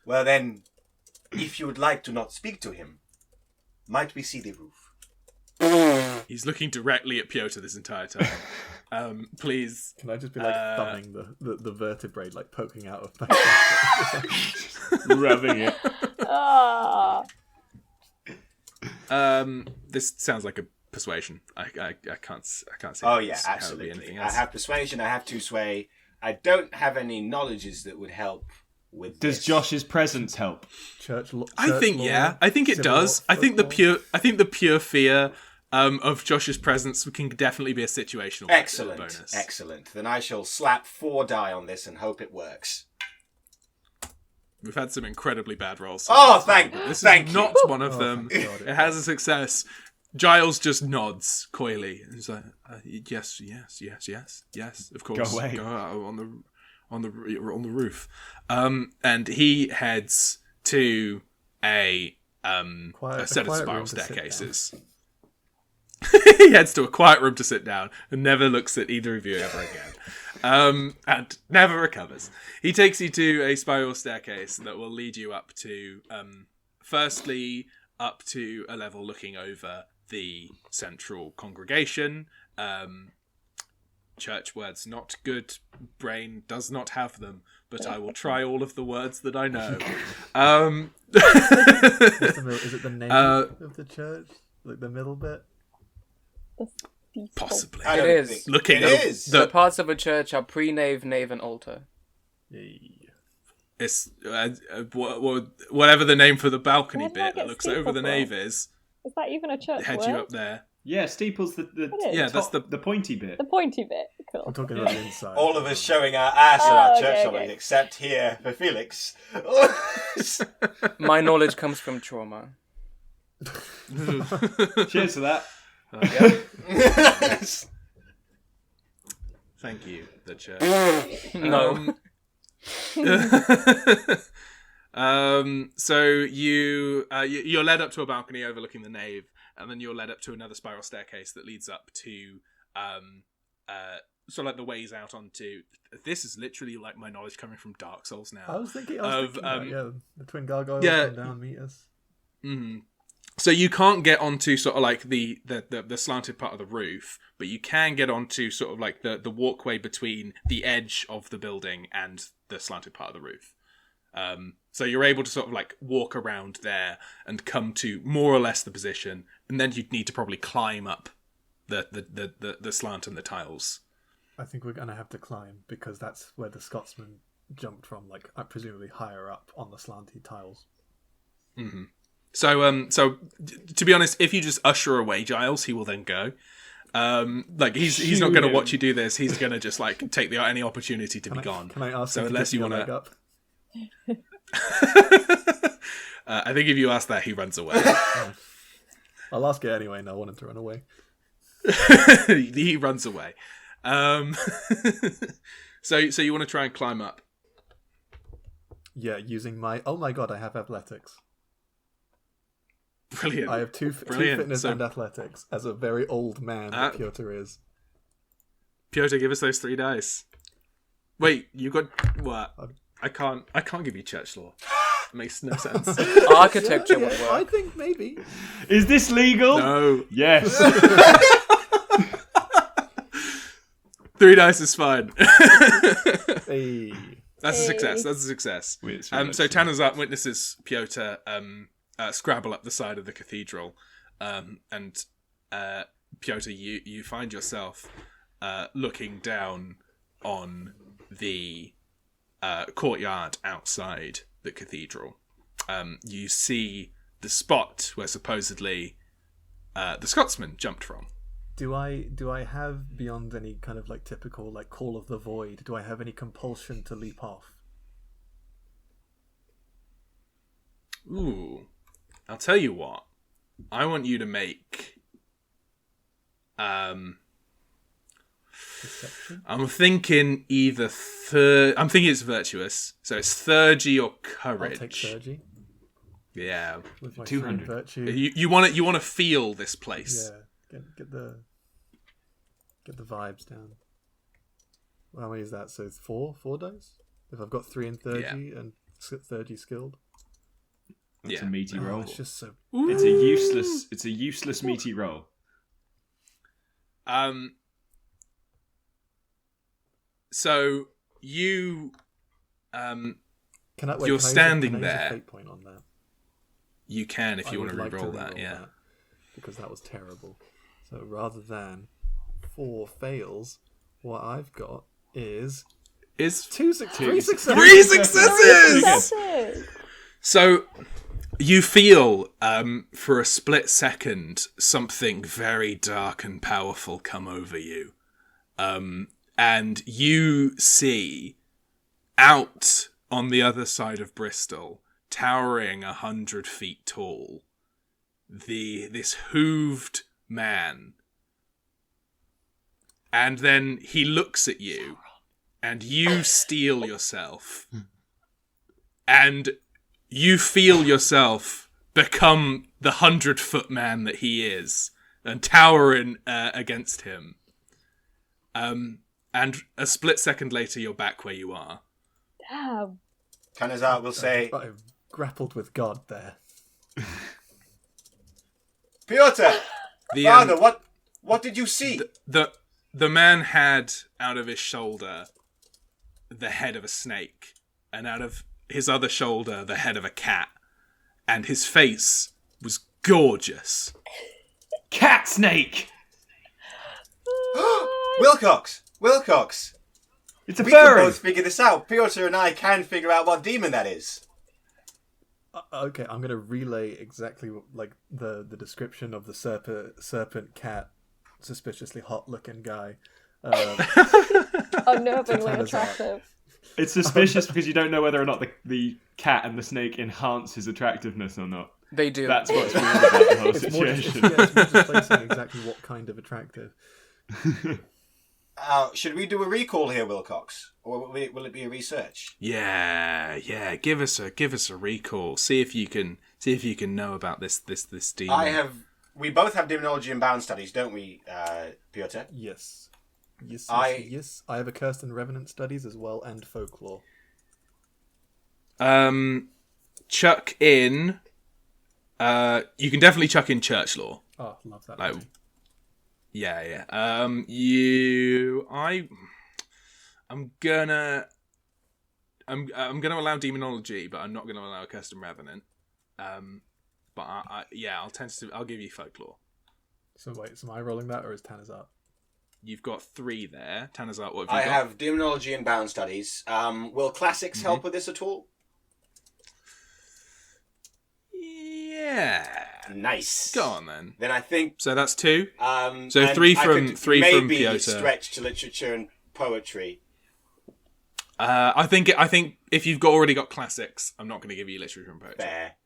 Well then, if you would like to not speak to him, might we see the roof? He's looking directly at Piotyr this entire time. Please. Can I just be like thumbing the vertebrae, like poking out of my Rubbing it. Ah. This sounds like a persuasion. I can't see. Oh this yeah, how it would be absolutely. anything I else. have persuasion, I have to sway. I don't have any knowledges that would help with Does this. Josh's presence help? I think law, yeah. I think it civil does. law, I think the football. pure fear of Josh's presence can definitely be a situational bonus. Excellent. Then I shall slap 4 die on this and hope it works. We've had some incredibly bad rolls. Oh, thank This you. is not one of them. thank God. It has a success. Giles just nods coyly. He's like, yes, of course. Go away. Go out on the roof. And he heads to a set of spiral room to sit staircases. He heads to a quiet room to sit down and never looks at either of you ever again. and never recovers. He takes you to a spiral staircase that will lead you up to, firstly, up to a level looking over the central congregation. Church words not good. Brain does not have them, but I will try all of the words that I know. Is it the name of the church? Like the middle bit? Possibly. It is. Looking It over is. The parts of a church are pre-nave, nave, and altar. It's whatever the name for the balcony Where did I bit that get looks steeple over the from? nave is. Is that even a church Head word? you up there. Yeah, steeple's the It is. Yeah, that's top, the pointy bit. The pointy bit. Cool. I'm talking about the inside. All of us showing our ass at our Oh, church okay, knowledge, okay. except here for Felix. My knowledge comes from trauma. Cheers to that. Thank you, the church. No. So you're led up to a balcony overlooking the nave, and then you're led up to another spiral staircase that leads up to sort of like the ways out onto. This is literally like my knowledge coming from Dark Souls now. I was thinking that, the twin gargoyles yeah. come down meet us. Mm. So you can't get onto sort of like the slanted part of the roof, but you can get onto sort of like the walkway between the edge of the building and the slanted part of the roof. So you're able to sort of like walk around there and come to more or less the position, and then you'd need to probably climb up the slant and the tiles. I think we're gonna have to climb because that's where the Scotsman jumped from, like presumably higher up on the slanty tiles. Mm-hmm. So to be honest, if you just usher away Giles, he will then go. Like he's not going to watch you do this. He's going to just like take any opportunity to be gone. Can I ask? So him unless to you give me a want leg to, up? I think if you ask that, he runs away. I'll ask it anyway, and I want him to run away. He runs away. So you want to try and climb up? Yeah, using my. Oh my god, I have athletics. Brilliant. I have two fitness and athletics as a very old man that Piotyr is. Piotyr, give us those 3 dice. Wait, you got what? I can't give you church law. It makes no sense. Architecture would work. I think maybe. Is this legal? No. Yes. 3 dice is fine. Hey. That's a success. That's a success. So Tanazart witnesses Piotyr scrabble up the side of the cathedral, and Piotyr, you find yourself looking down on the courtyard outside the cathedral. You see the spot where supposedly the Scotsman jumped from. Do I have, beyond any kind of like typical like call of the void, do I have any compulsion to leap off? Ooh. I'll tell you what. I want you to make Deception? I'm thinking either I'm thinking it's virtuous. So it's theurgy or courage. I'll take surgery. Yeah. With my 200. virtue. You want to feel this place. Yeah. Get the vibes down. How many is that? So it's four dice? If I've got 3 in theurgy and theurgy skilled. It's a meaty roll. It's just so. It's a useless meaty roll. So you Can I? you're standing can I use there. a fate point on that. You can if you want to would like re-roll that. Yeah. that, because that was terrible. So rather than 4 fails, what I've got is Is 3 successes. 3 successes. Successes! So you feel for a split second something very dark and powerful come over you. And you see out on the other side of Bristol, towering 100 feet tall, this hooved man. And then he looks at you, and you steel yourself. And you feel yourself become the 100-foot man that he is, and towering against him. And a split second later, you're back where you are. Damn. Tanazart will say, I grappled with God there. Piotyr! Father, what did you see? The man had out of his shoulder the head of a snake, and out of his other shoulder the head of a cat, and his face was gorgeous. Cat snake! Wilcox! It's a We furry! can both figure this out. Piotyr and I can figure out what demon that is. Okay, I'm gonna relay exactly like the description of the serpent cat, suspiciously hot looking guy. Unnervingly attractive. It's suspicious because you don't know whether or not the cat and the snake enhance his attractiveness or not. They do. That's what's weird about the whole It's more just, situation. it's more just placing exactly what kind of attractive. Should we do a recall here, Wilcox? Or will it be a research? Yeah. Give us a recall. See if you can know about this demon. We both have demonology and bound studies, don't we, Piotyr? Yes. Yes. I have a Cursed and Revenant studies as well, and folklore. Chuck in. You can definitely chuck in church law. Oh, love that. Like, movie. yeah. I'm gonna allow demonology, but I'm not gonna allow Cursed and Revenant. But I'll give you folklore. So wait, so am I rolling that or is Tanazart? You've got 3 there. Tanazart, what have you I got? have demonology and bound studies. Will classics help with this at all? Yeah. Nice. Go on then. Then I think. So that's 2. So and 3 I from could 3 from maybe Piotyr. stretch to literature and poetry. I think if you've already got classics, I'm not going to give you literature and poetry. Fair.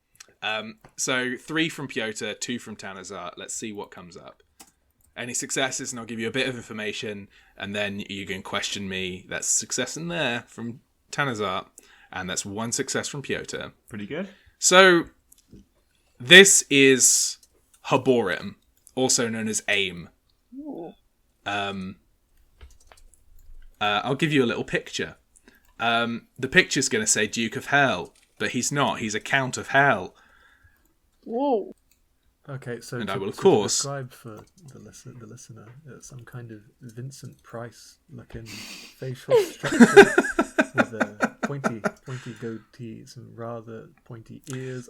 So 3 from Piotyr, 2 from Tanazart. Let's see what comes up. Any successes, and I'll give you a bit of information, and then you can question me. That's success in there from Tanazart, and that's 1 success from Piotyr. Pretty good. So this is Harborim, also known as AIM. I'll give you a little picture. The picture's going to say Duke of Hell, but he's not. He's a Count of Hell. Whoa. Okay, so And to, I will, of to course. describe for the listener, some kind of Vincent Price looking facial structure with a pointy goatee, some rather pointy ears.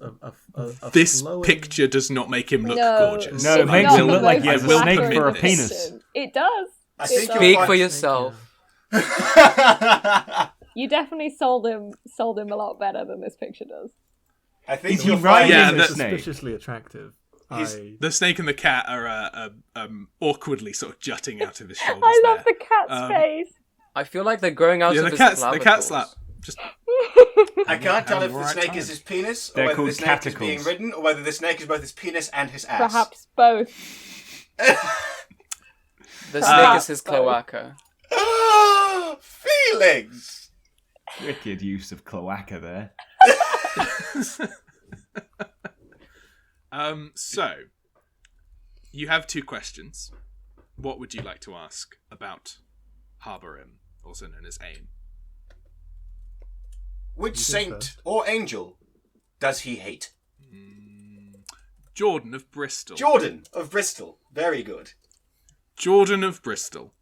This flowing... picture does not make him look No. gorgeous. No, it It's makes not him the look like most he has a I will snake permit for a this. penis. It does. I think does. you'll Speak find- for yourself. You definitely sold him a lot better than this picture does. I think Is he you'll right? find Yeah, the that- snake. suspiciously attractive. The snake and the cat are awkwardly sort of jutting out of his shoulders. I love there. the cat's face. I feel like they're growing out Yeah, of the his cat clavicles. slap. Just I can't tell if the right snake time. is his penis, or They're whether the called snake is being catacles. ridden, or whether the snake is both his penis and his ass. Perhaps both. The snake is his cloaca. Feelings! Wicked use of cloaca there. So you have 2 questions. What would you like to ask about Harborim, also known as AIM? Which You go saint first. or angel does he hate? Jordan of Bristol. Jordan of Bristol. Very good. Jordan of Bristol.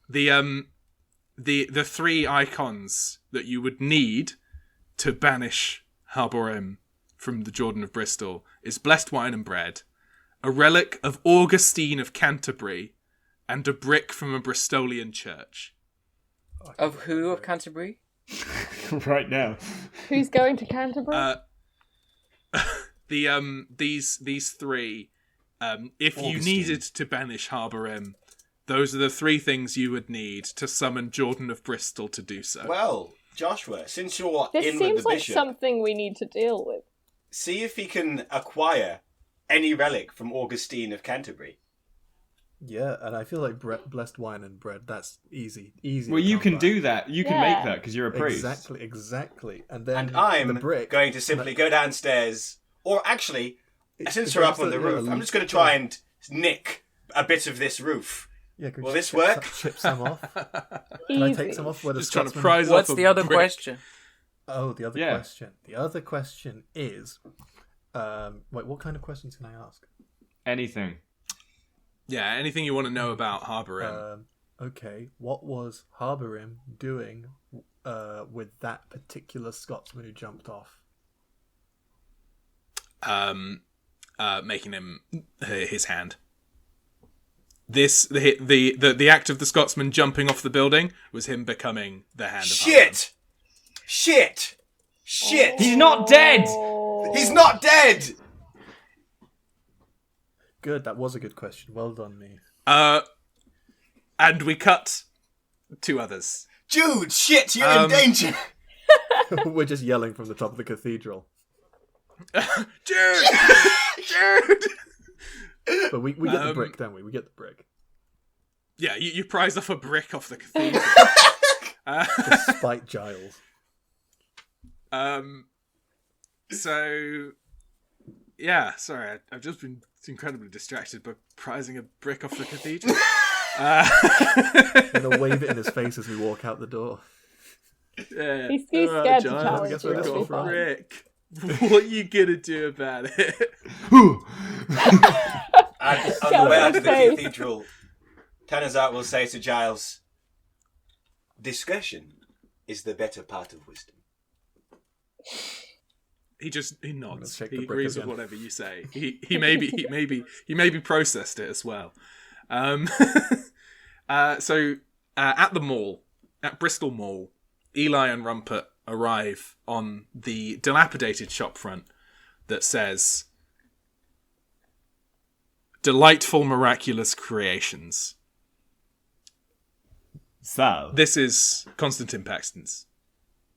The 3 icons that you would need to banish Harborim from the Jordan of Bristol is blessed wine and bread, a relic of Augustine of Canterbury, and a brick from a Bristolian church. Of who of Canterbury? Right now. Who's going to Canterbury? These 3, if you Augustine. needed to banish Harborim, those are the 3 things you would need to summon Jordan of Bristol to do so. Well, Joshua, since you're This in with seems the like bishop, something we need to deal with. see if he can acquire any relic from Augustine of Canterbury. Yeah, and I feel like blessed wine and bread. That's easy. Well, to you come can by. do that. You can Yeah. make that because you're a priest. Exactly. And then And I'm the brick. going to simply go downstairs, or actually, since It's we're up just on the a roof, little I'm just going to try and nick a bit of this roof Yeah, could Will you this work? Chip some off. Can I take Easy. some off? Where the Just trying to Scotsman... prize What's off the a other brick. question? Oh, the other Yeah. question. The other question is... wait, what kind of questions can I ask? Anything. Yeah, anything you want to know about Harborim. Okay, what was Harborim doing with that particular Scotsman who jumped off? Making him his hand. The act of the Scotsman jumping off the building was him becoming the hand of Harborim. Shit! He's not dead! He's not dead! Good, that was a good question. Well done, me. And we cut two others. Jude, shit, you're in danger! We're just yelling from the top of the cathedral. Jude! Jude! But we get the brick, don't we? We get the brick. Yeah, you prize off a brick off the cathedral. Despite Giles. So, yeah, sorry, I've just been incredibly distracted by prizing a brick off the cathedral. I'm going to wave it in his face as we walk out the door. Yeah. He's too scared to Giles, challenge guess you. we're I've just It'll got be a fine. brick. What are you gonna do about it? And on Get the way on out my of the face. cathedral, Tanazart will say to Giles, "Discretion is the better part of wisdom." He nods. check He the brick agrees with again. whatever you say. He maybe processed it as well. So at the mall, at Bristol Mall, Eli and Rumpert arrive on the dilapidated shopfront that says "Delightful Miraculous Creations." So, This is Constantine Paxton's.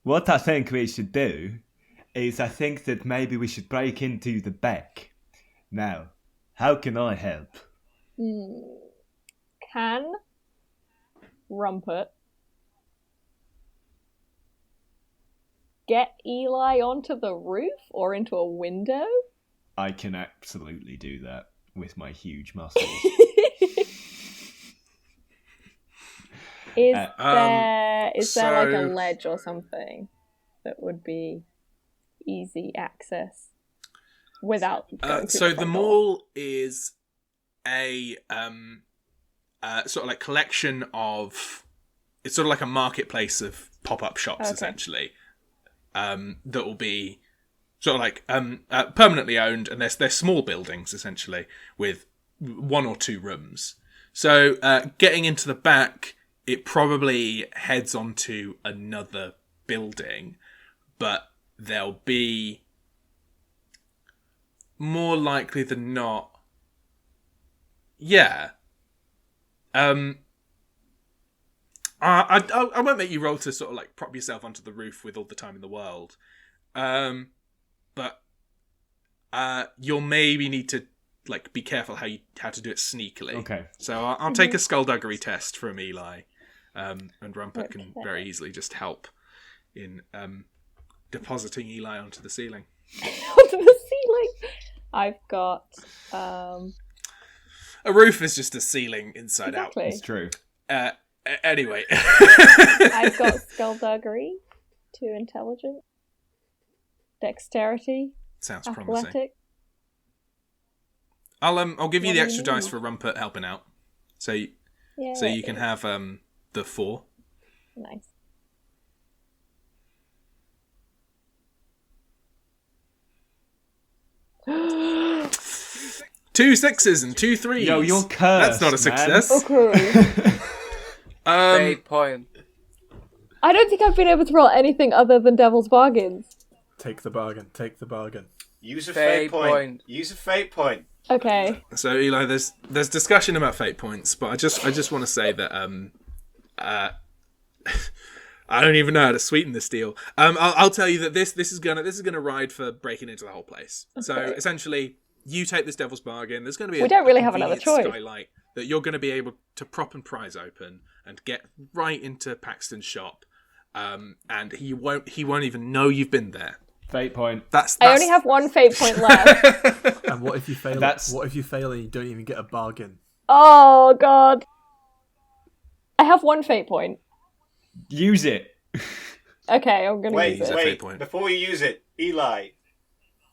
what I think we should do is I think that maybe we should break into the back. Now, how can I help? Can Rumpert get Eli onto the roof or into a window? I can absolutely do that with my huge muscles. Is so- there like a ledge or something that would be easy access without going through So the the front door? mall is a sort of like collection of, it's sort of like a marketplace of pop-up shops, Okay. essentially, that will be sort of like permanently owned, and they're small buildings essentially with one or two rooms. So getting into the back, it probably heads onto another building, but there'll be, more likely than not, yeah. I won't make you roll to sort of like prop yourself onto the roof with all the time in the world, but you'll maybe need to like be careful how to do it sneakily. Okay. So I'll take a skullduggery test from Eli, and Rumpert can Okay. very easily just help in depositing Eli onto the ceiling. onto the ceiling. I've got A roof is just a ceiling inside out. exactly. It's true. Anyway. I've got skullduggery, 2 intelligence, dexterity, Sounds promising. athletic. I'll give you What the do extra you dice need? for Rumpert helping out. So you Yeah. can have the 4. Nice. Two 6s and 2 3s. Yo, you're cursed. That's not a success. Okay. Fate point. I don't think I've been able to roll anything other than Devil's Bargains. Take the bargain. Take the bargain. Use a Fate fate point. point. Use a fate point. Okay. So Eli, there's discussion about fate points, but I just want to say that I don't even know how to sweeten this deal. I'll tell you that this is gonna ride for breaking into the whole place. So Okay. essentially, you take this devil's bargain. There's going to be We don't really have another convenient choice. skylight that you're going to be able to prop and prise open and get right into Paxton's shop, and he won't even know you've been there. Fate point. That's I only have 1 fate point left. And what if you fail? That's- What if you fail and you don't even get a bargain? Oh god. I have one fate point. Use it. Okay, I'm gonna Wait, use it. wait. point. Before you use it, Eli,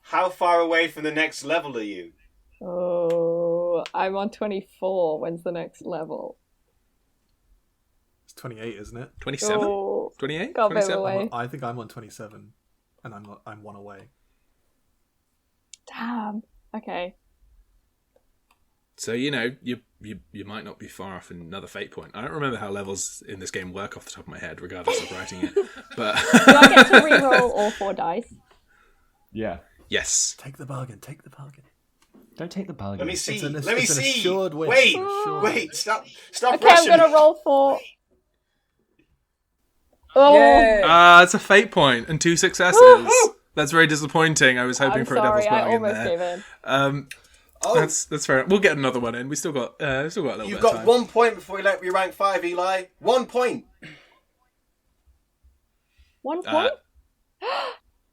how far away from the next level are you? Oh, I'm on 24. When's the next level? It's 28, isn't it? 27? Oh, 28? got a bit 27? away. I think I'm on 27, and I'm one away. Damn. Okay. So, you might not be far off in another fate point. I don't remember how levels in this game work off the top of my head, regardless of writing it. But Do I get to reroll all 4 dice? Yeah. yes. Take the bargain. Take the bargain. Don't take the bargain. Let me see. It's an Let me see. assured win. Wait, It's an assured wait. Stop Okay, rushing. I'm gonna roll 4. Oh, Yay! It's a fate point and 2 successes. That's very disappointing. I was hoping I'm for a sorry. devil's I bargain almost there. gave in. Oh, That's fair. We'll get another one in. We still got a little you've bit got of time. 1 point before you let me rank 5, Eli. 1 point. 1 point?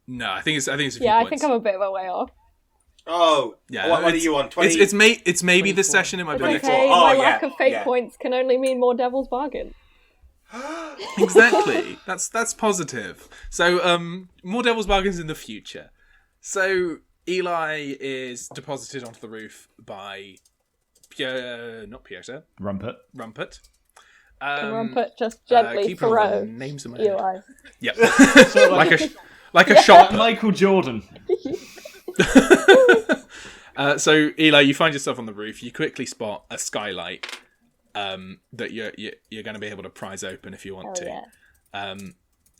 No, I think it's a few Yeah, I points. think I'm a bit of a way off. Oh, Yeah, What are it's- you on? 20? It's maybe this 24. session. It might It's be next okay. one. Oh, My yeah, lack of fate yeah. points can only mean more devil's bargain. Exactly. That's positive. So, more devil's bargains in the future. So Eli is deposited onto the roof by Piotyr, Rumpert. Rumpert. Can Rumpert just gently keep all the throw names in my head. Eli? Yep. like a shot. Michael Jordan. So Eli, you find yourself on the roof. You quickly spot a skylight that you're going to be able to prise open if you want Hell to. yeah.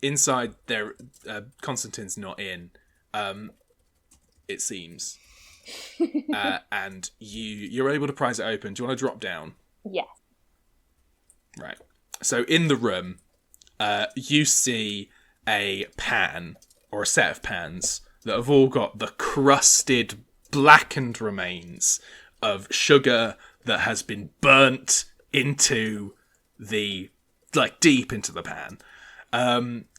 Inside there, Constantine's not in. It seems, and you're able to prise it open. Do you want to drop down? Yes. Right. So in the room, you see a pan or a set of pans that have all got the crusted, blackened remains of sugar that has been burnt into deep into the pan.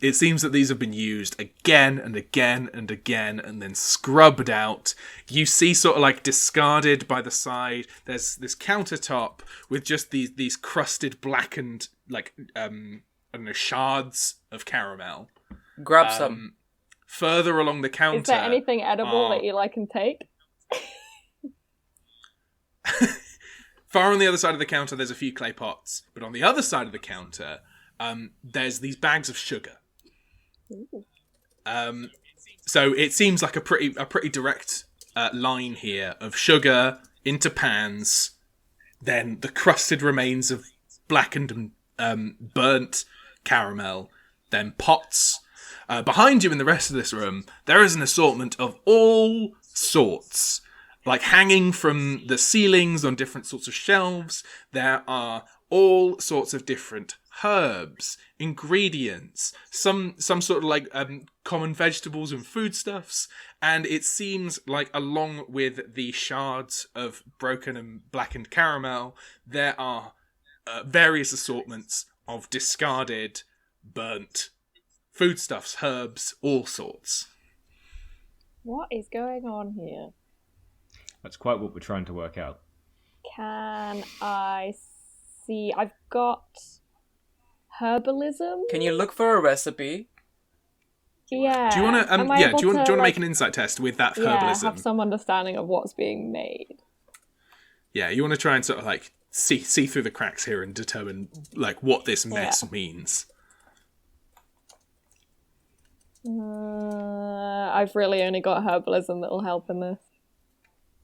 It seems that these have been used again and again and again and then scrubbed out. You see sort of like discarded by the side. There's this countertop with just these crusted, blackened, shards of caramel. Grab some. Further along the counter... Is there anything edible that Eli can take? Far on the other side of the counter, there's a few clay pots. But on the other side of the counter... there's these bags of sugar. So it seems like a pretty direct line here of sugar into pans, then the crusted remains of blackened and burnt caramel, then pots. Behind you in the rest of this room, there is an assortment of all sorts. Like hanging from the ceilings on different sorts of shelves, there are all sorts of different herbs, ingredients, some sort of common vegetables and foodstuffs, and it seems like along with the shards of broken and blackened caramel, there are various assortments of discarded, burnt foodstuffs, herbs, all sorts. What is going on here? That's quite what we're trying to work out. Can I see? I've got herbalism. Can you look for a recipe? Yeah. Do you want to? Am I Do able you want to like, make an insight test with that Yeah, herbalism? have some understanding of what's being made. Yeah, you want to try and sort of see through the cracks here and determine what this mess means. I've really only got herbalism that'll help in this.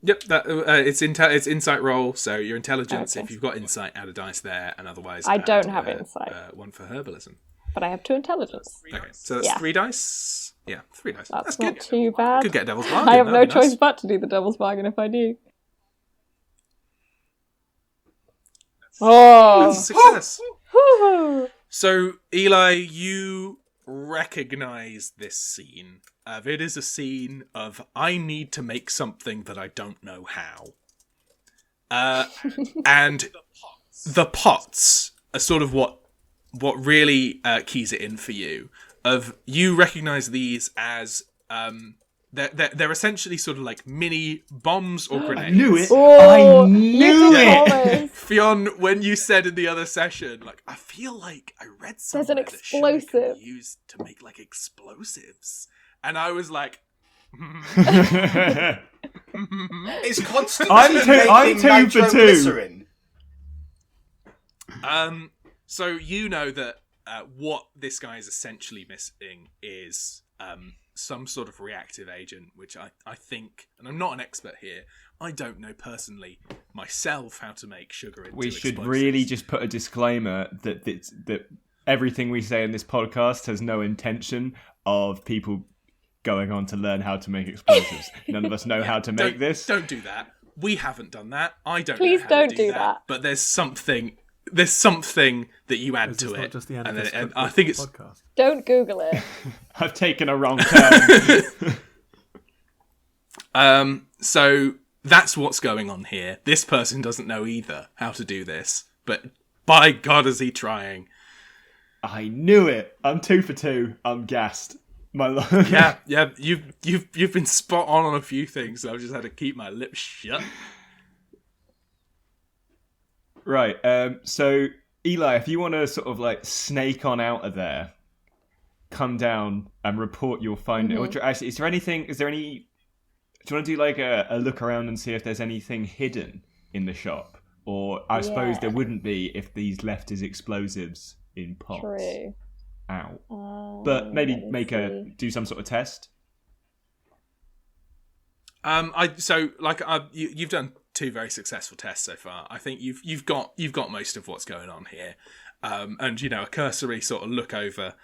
Yep, it's insight roll. So your intelligence, Okay. if you've got insight, add a dice there, and otherwise I add, don't have insight. One for herbalism. But I have 2 intelligence. Okay, so that's Yeah. 3 dice. Yeah, 3 dice. That's good. not too bad. Could get a devil's bargain. I have no that'd be choice nice. but to do the devil's bargain if I do. Oh! That's a success. Woo-hoo. So Eli, you recognize this scene. It is a scene of I need to make something that I don't know how. And the pots are sort of what really keys it in for you. You recognize these as they're essentially sort of like mini bombs or grenades. I knew it. Oh, I knew you did it. promise. Fionn, when you said in the other session, like, I feel like I read somewhere There's an that sugar can explosive. be used to make like explosives, and I was like, Is Constantine I'm making two for two. nitroglycerin? So you know that what this guy is essentially missing is some sort of reactive agent, which I think, and I'm not an expert here, I don't know personally myself how to make sugar into We should explosives. really just put a disclaimer that everything we say in this podcast has no intention of people going on to learn how to make explosives. None of us know how to make this. Don't do that. We haven't done that. I don't Please know how don't to do that. that. But there's something that you add Is to this it. not just the end and of then, this and I think it's podcast? Don't Google it. I've taken a wrong turn. so that's what's going on here. This person doesn't know either how to do this, but by God, is he trying? I knew it. I'm 2 for 2. I'm gassed. My lord. Yeah. You've been spot on a few things. So I've just had to keep my lips shut. Right. So Eli, if you want to sort of like snake on out of there, come down and report your finding. Actually, is there any? Do you want to do like a look around and see if there's anything hidden in the shop? Or I suppose there wouldn't be if these left as explosives in pots. True. Ow. But maybe do some sort of test. You've done 2 very successful tests so far. I think you've got most of what's going on here, and a cursory sort of look over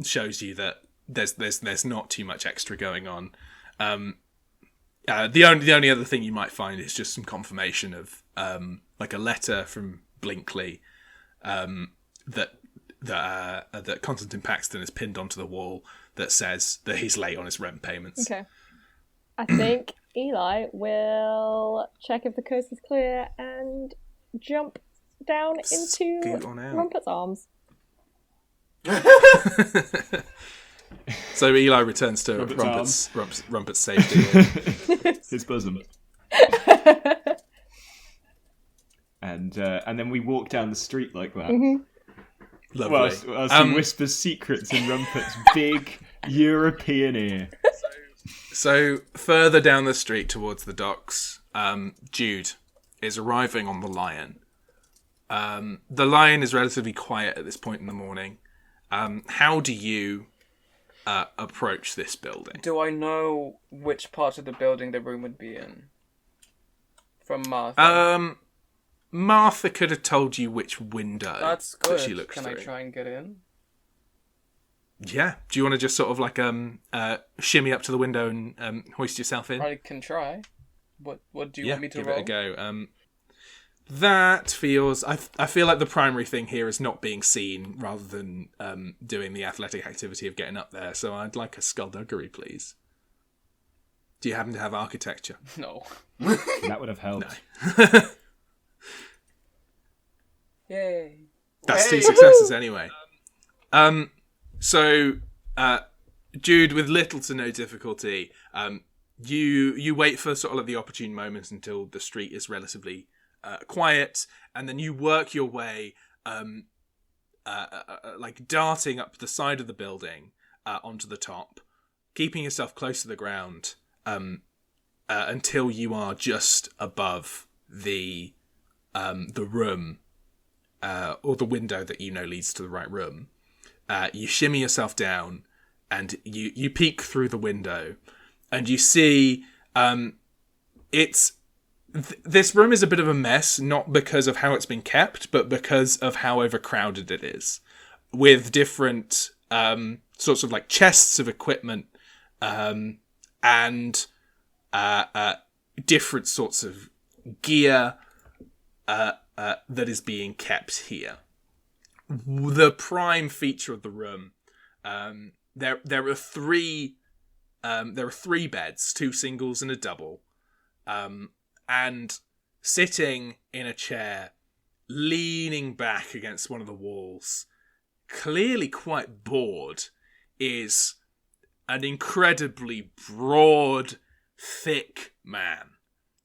shows you that there's not too much extra going on. The only other thing you might find is just some confirmation of like a letter from Blinkley that Constantine Paxton has pinned onto the wall that says that he's late on his rent payments. Okay. I think Eli will check if the coast is clear and jump down into Scoot on out. Rumpert's arms. So Eli returns to Rumpert's safety. His bosom. And then we walk down the street like that. Mm-hmm. Lovely. Whilst he whispers secrets in Rumpert's big European ear. So further down the street towards the docks, Jude is arriving on the Lion. The Lion is relatively quiet at this point in the morning. How do you approach this building? Do I know which part of the building the room would be in? From Martha. Martha could have told you which window That's good. that she looks Can through. I try and get in? Yeah. Do you want to just sort of like shimmy up to the window and hoist yourself in? I can try. What do you want me to give roll? it a go. That feels. I feel like the primary thing here is not being seen rather than doing the athletic activity of getting up there. So I'd like a skullduggery, please. Do you happen to have architecture? No. That would have helped. No. Yay. That's 2 successes anyway. So Jude, with little to no difficulty, you wait for sort of like the opportune moment until the street is relatively quiet, and then you work your way like darting up the side of the building onto the top, keeping yourself close to the ground until you are just above the room or the window that leads to the right room. You shimmy yourself down and you peek through the window and you see this room is a bit of a mess, not because of how it's been kept, but because of how overcrowded it is, with different sorts of like chests of equipment and different sorts of gear that is being kept here. The prime feature of the room, there are three beds, 2 singles and a double, and sitting in a chair, leaning back against one of the walls, clearly quite bored, is an incredibly broad, thick man.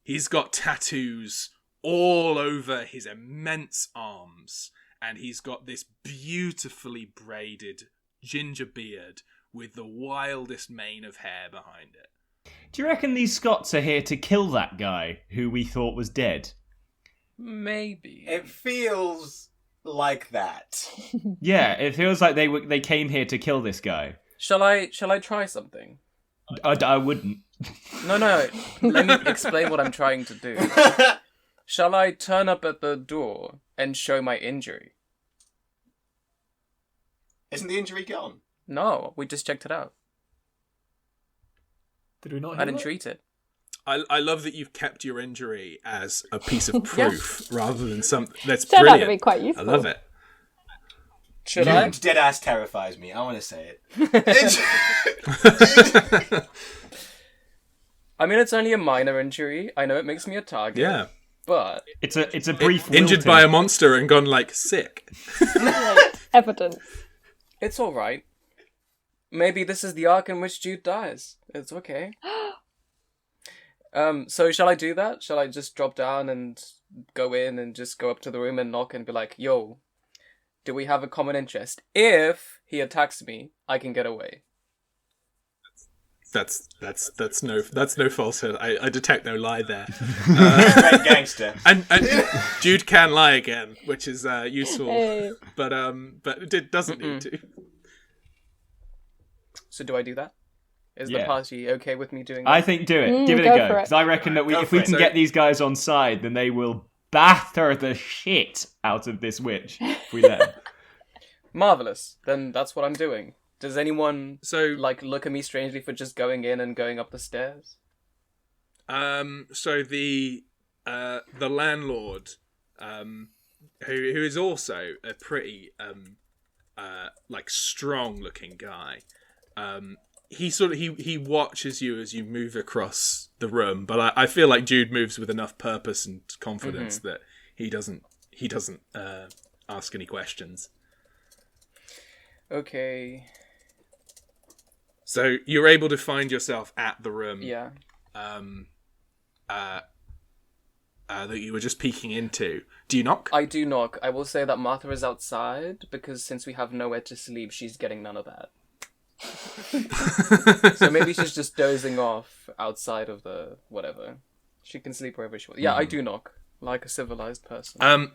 He's got tattoos all over his immense arms, and he's got this beautifully braided ginger beard with the wildest mane of hair behind it. Do you reckon these Scots are here to kill that guy who we thought was dead? Maybe. It feels like that. Yeah, it feels like they came here to kill this guy. Shall I try something? I wouldn't. No. Let me explain what I'm trying to do. Shall I turn up at the door and show my injury? Isn't the injury gone? No, we just checked it out. Did we not? I didn't treat it. I love that you've kept your injury as a piece of proof rather than something. That's Turned out brilliant. to be quite useful. I love it. Should I? Dead ass terrifies me. I want to say it. I mean, it's only a minor injury. I know it makes me a target. Yeah. But It's a brief Injured wilting. by a monster and gone, like, sick. Evidence. it's all right. Maybe this is the arc in which Jude dies. It's okay. So shall I do that? Shall I just drop down and go in and just go up to the room and knock and be like, "Yo, do we have a common interest? If he attacks me, I can get away." That's no falsehood. I detect no lie there. Great gangster. And Jude can lie again, which is useful, Hey. but it doesn't need to. So do I do that? Is Yeah. the party okay with me doing that? I think do it. Give it a go go. for it. Because I reckon that Go if for we it. can So- get these guys on side, then they will batter the shit out of this witch if we let them. Marvelous. Then that's what I'm doing. Does anyone So look at me strangely for just going in and going up the stairs? so the landlord, who is also a pretty strong looking guy, he watches you as you move across the room, but I feel like Jude moves with enough purpose and confidence that he doesn't ask any questions. Okay. So you're able to find yourself at the room. Yeah. That you were just peeking into. Do you knock? I do knock. I will say that Martha is outside because since we have nowhere to sleep, she's getting none of that. So maybe she's just dozing off outside of the whatever. She can sleep wherever she wants. Yeah, I do knock like a civilized person.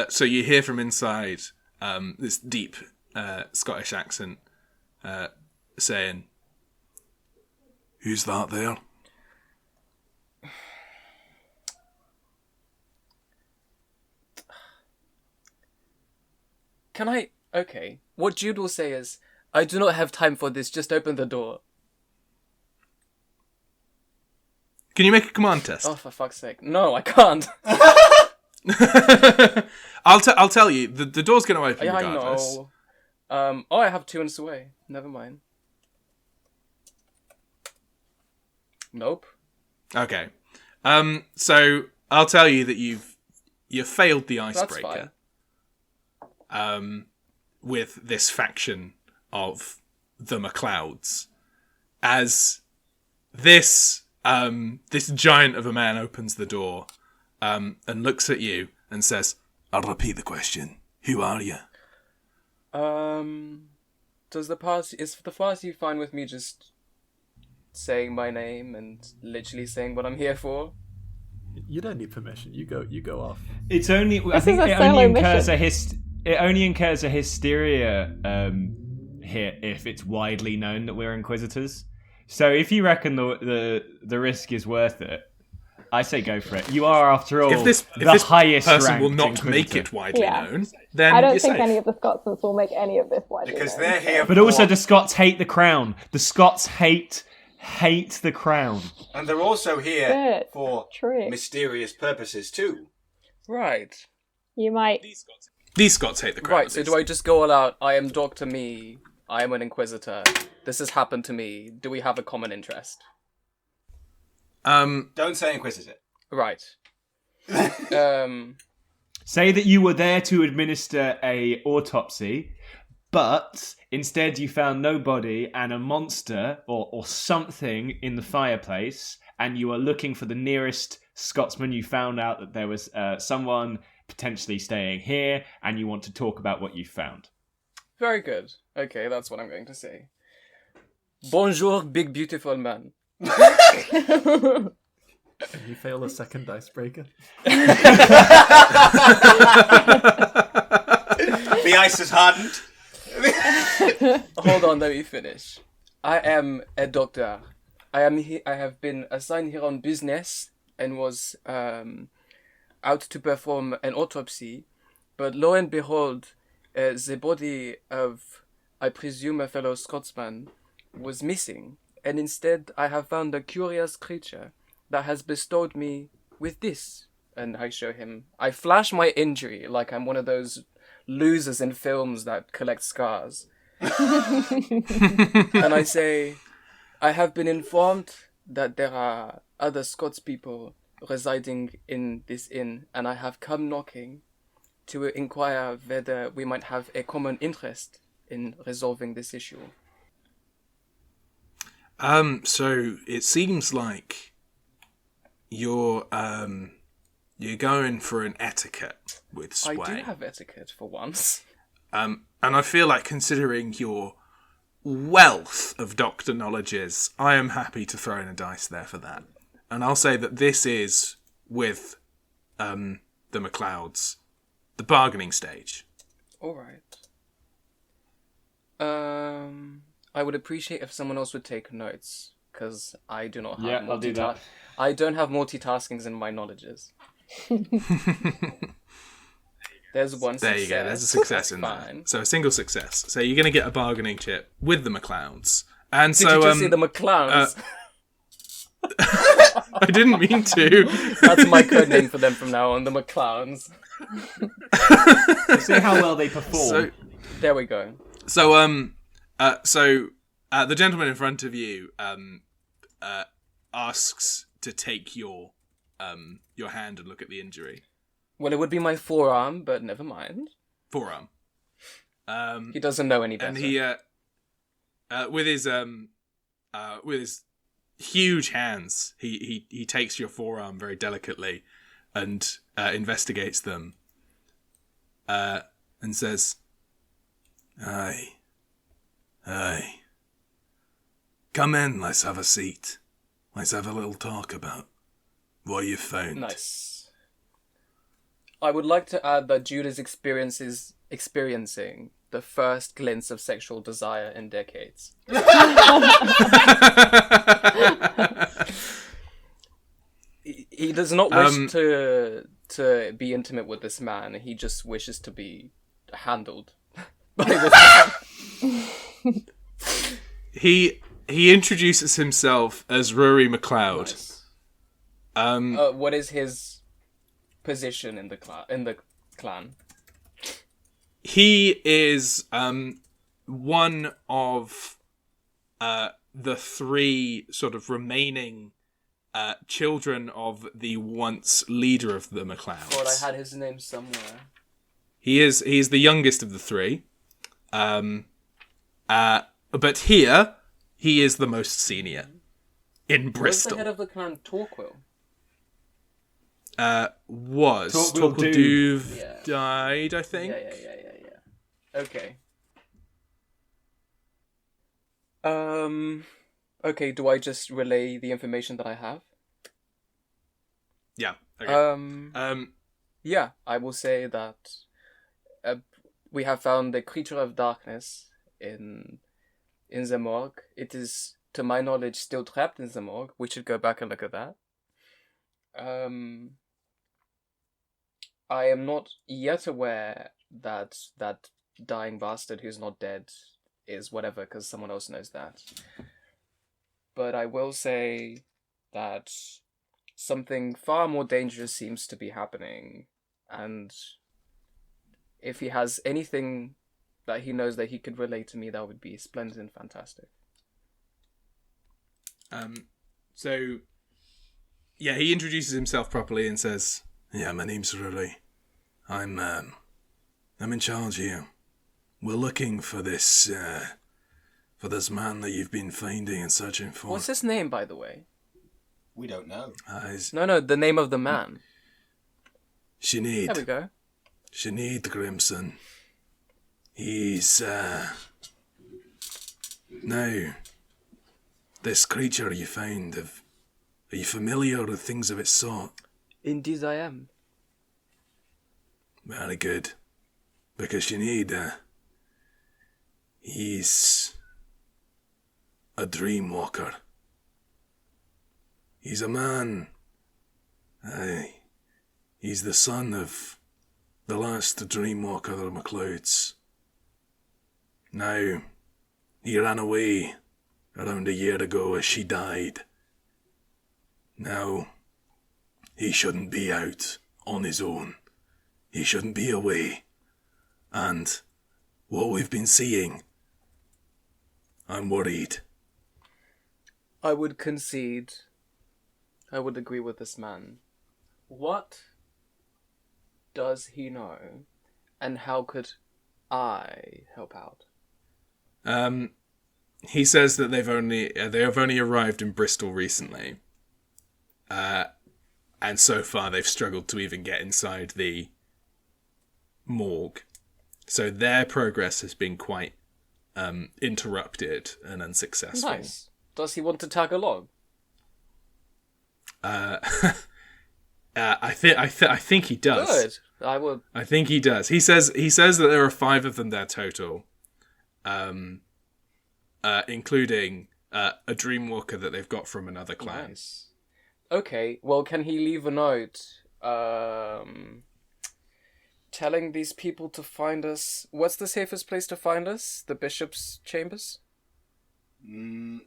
So you hear from inside this deep Scottish accent saying, "Who's that there?" Can I? Okay. What Jude will say is, "I do not have time for this. Just open the door." Can you make a command test? Oh, for fuck's sake! No, I can't. I'll tell you. The door's going to open Yeah, I regardless. know. I have 2 in sway. Never mind. Nope. Okay. So I'll tell you that you've failed the That's icebreaker. With this faction of the MacLeods, as this giant of a man opens the door and looks at you and says, "I'll repeat the question. Who are you?" Is the party fine with me just saying my name and literally saying what I'm here for? You don't need permission. You go off. It's only. I This think is a it only solo incurs mission. It only incurs a hysteria hit if it's widely known that we're inquisitors. So if you reckon the risk is worth it, I say go for it. You are, after all, If this highest person will ranked not inquisitor. make it widely Yeah. known, then I don't you're think safe. any of the Scotsmen will make any of this widely Because known, they're so- here But also, the Scots hate the crown. The Scots hate the crown. and they're also here Good. for True. mysterious purposes too. Right. You might. These Scots hate the crown. Right, so do I just go all out? I am Dr. Me. I am an inquisitor. This has happened to me. Do we have a common interest? Don't say inquisitor. Right. Say that you were there to administer a autopsy, But instead you found no body and a monster or something in the fireplace, and you are looking for the nearest Scotsman. You found out that there was someone potentially staying here, and you want to talk about what you found. Very good. Okay, that's what I'm going to say. Bonjour, big beautiful man. You fail a second icebreaker. The ice is hardened. Hold on, let me finish. I am a doctor. I have been assigned here on business and was out to perform an autopsy, but lo and behold, the body of, I presume, a fellow Scotsman was missing, and instead I have found a curious creature that has bestowed me with this. And I show him. I flash my injury like I'm one of those losers in films that collect scars. And I say, I have been informed that there are other Scots people residing in this inn, and I have come knocking to inquire whether we might have a common interest in resolving this issue. So it seems like you're going for an etiquette with Sway. I do have etiquette for once. And I feel like, considering your wealth of doctor knowledges, I am happy to throw in a dice there for that. And I'll say that this is with the MacLeods, the bargaining stage. All right. I would appreciate if someone else would take notes, because I do not have I'll do that. I don't have multitaskings in my knowledges. There's one There success. you go, there's a success in there. Fine. So a single success. So you're going to get a bargaining chip with the MacLeods. And Did so, you just say the McClowns? I didn't mean to. That's my code name for them from now on, the McClowns. See how well they perform. So, There we go. So the gentleman in front of you asks to take your hand and look at the injury. Well, it would be my forearm, but never mind. Forearm. He doesn't know any better. And he with his huge hands, he takes your forearm very delicately and investigates them. And says, Aye. Come in, let's have a seat. Let's have a little talk about what you found. Nice. I would like to add that Jude is experiencing the first glimpse of sexual desire in decades. He does not wish to be intimate with this man. He just wishes to be handled by this man. He introduces himself as Rory MacLeod. Nice. What is his position in the clan? He is one of the three sort of remaining children of the once leader of the MacLeods. Thought I had his name somewhere. He is the youngest of the three. But here, he is the most senior in Bristol. Was the head of the clan Torquil? Torquil Duve died, I think. Yeah. Okay. Okay, do I just relay the information that I have? Yeah. Okay. Yeah, I will say that we have found a creature of darkness in the morgue. It is, to my knowledge, still trapped in the morgue. We should go back and look at that. I am not yet aware that that dying bastard who's not dead is whatever, because someone else knows that. But I will say that something far more dangerous seems to be happening, and if he has anything that he knows that he could relate to me, that would be splendid and fantastic. So, yeah, he introduces himself properly and says, "Yeah, my name's Rory. I'm in charge here. we're looking for this man that you've been finding and searching for. What's his name, by the way? We don't know. No, the name of the man. Sinead. There we go. Sinead Grimson. He's, Now, this creature you found, are you familiar with things of its sort? Indeed I am. Very good. Because Sinead, he's a dream walker. He's a man. Aye. He's the son of the last dream walker of the MacLeods. Now, he ran away around a year ago as she died. Now, he shouldn't be out on his own. He shouldn't be away. And what we've been seeing, I'm worried. I would concede. I would agree with this man. What does he know? And how could I help out? He says that they have only arrived in Bristol recently. And so far they've struggled to even get inside the morgue. So their progress has been quite interrupted and unsuccessful. Nice. Does he want to tag along? I think he does. Good. I would. I think he does. He says that there are 5 of them there total, including a dreamwalker that they've got from another clan. Nice. Okay. Well, can he leave a note, telling these people to find us? What's the safest place to find us? The bishop's chambers?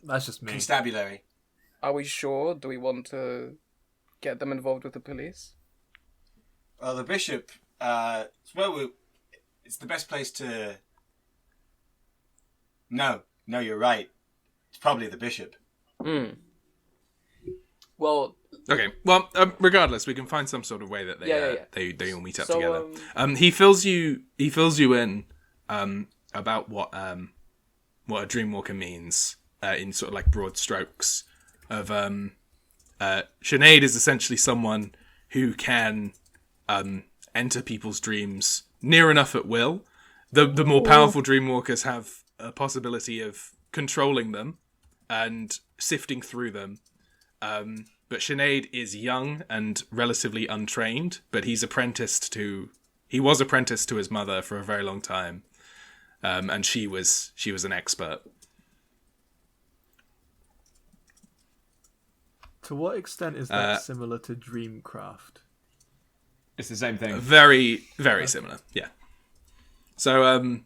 That's just me. Constabulary. Are we sure? Do we want to get them involved with the police? Well, the bishop, it's the best place to... No, you're right. It's probably the bishop. Well... Okay, well, regardless, we can find some sort of way that they all meet up together. He fills you in about what a dreamwalker means in sort of like broad strokes. Of Sinead is essentially someone who can enter people's dreams near enough at will. The more powerful dreamwalkers have a possibility of controlling them and sifting through them. But Sinead is young and relatively untrained, but he was apprenticed to his mother for a very long time. And she was an expert. To what extent is that similar to Dreamcraft? It's the same thing. Very, very similar. Yeah. So,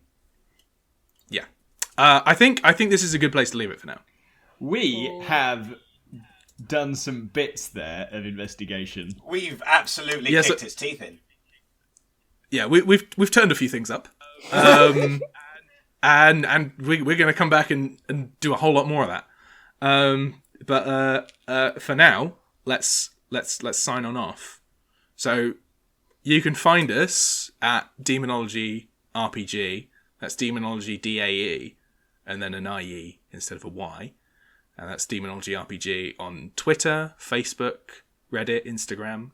yeah. I think this is a good place to leave it for now. We have done some bits there of investigation. We've absolutely kicked its teeth in. Yeah, we've turned a few things up, and we're going to come back and do a whole lot more of that. But for now, let's sign on off. So you can find us at Daemonologie RPG. That's Daemonologie DAE, and then an IE instead of a Y. And that's Daemonologie RPG on Twitter, Facebook, Reddit, Instagram.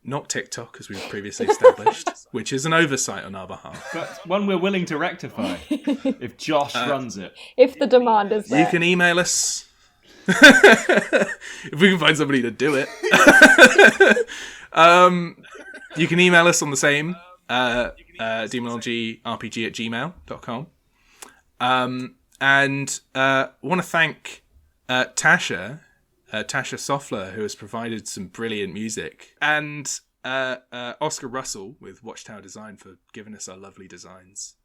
Not TikTok, as we've previously established, which is an oversight on our behalf. But one we're willing to rectify if Josh runs it. If the demand is there. You can email us. If we can find somebody to do it. You can email us on the same demonologyrpg@gmail.com. And want to thank Tasha Soffler, who has provided some brilliant music, and Oscar Russell with Watchtower Design for giving us our lovely designs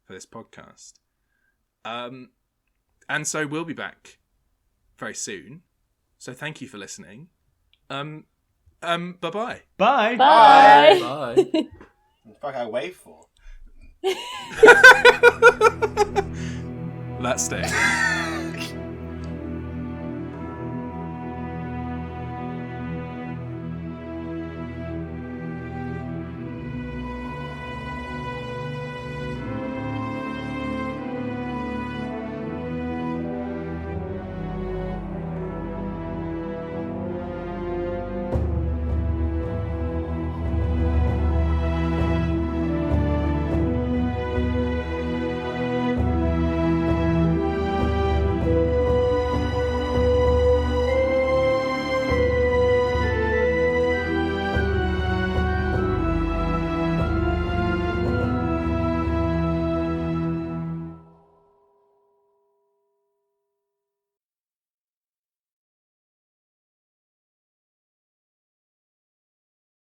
for this podcast. And so we'll be back very soon. So thank you for listening. Bye-bye. Bye. Bye. Bye. What the fuck I wave for? Let's stay.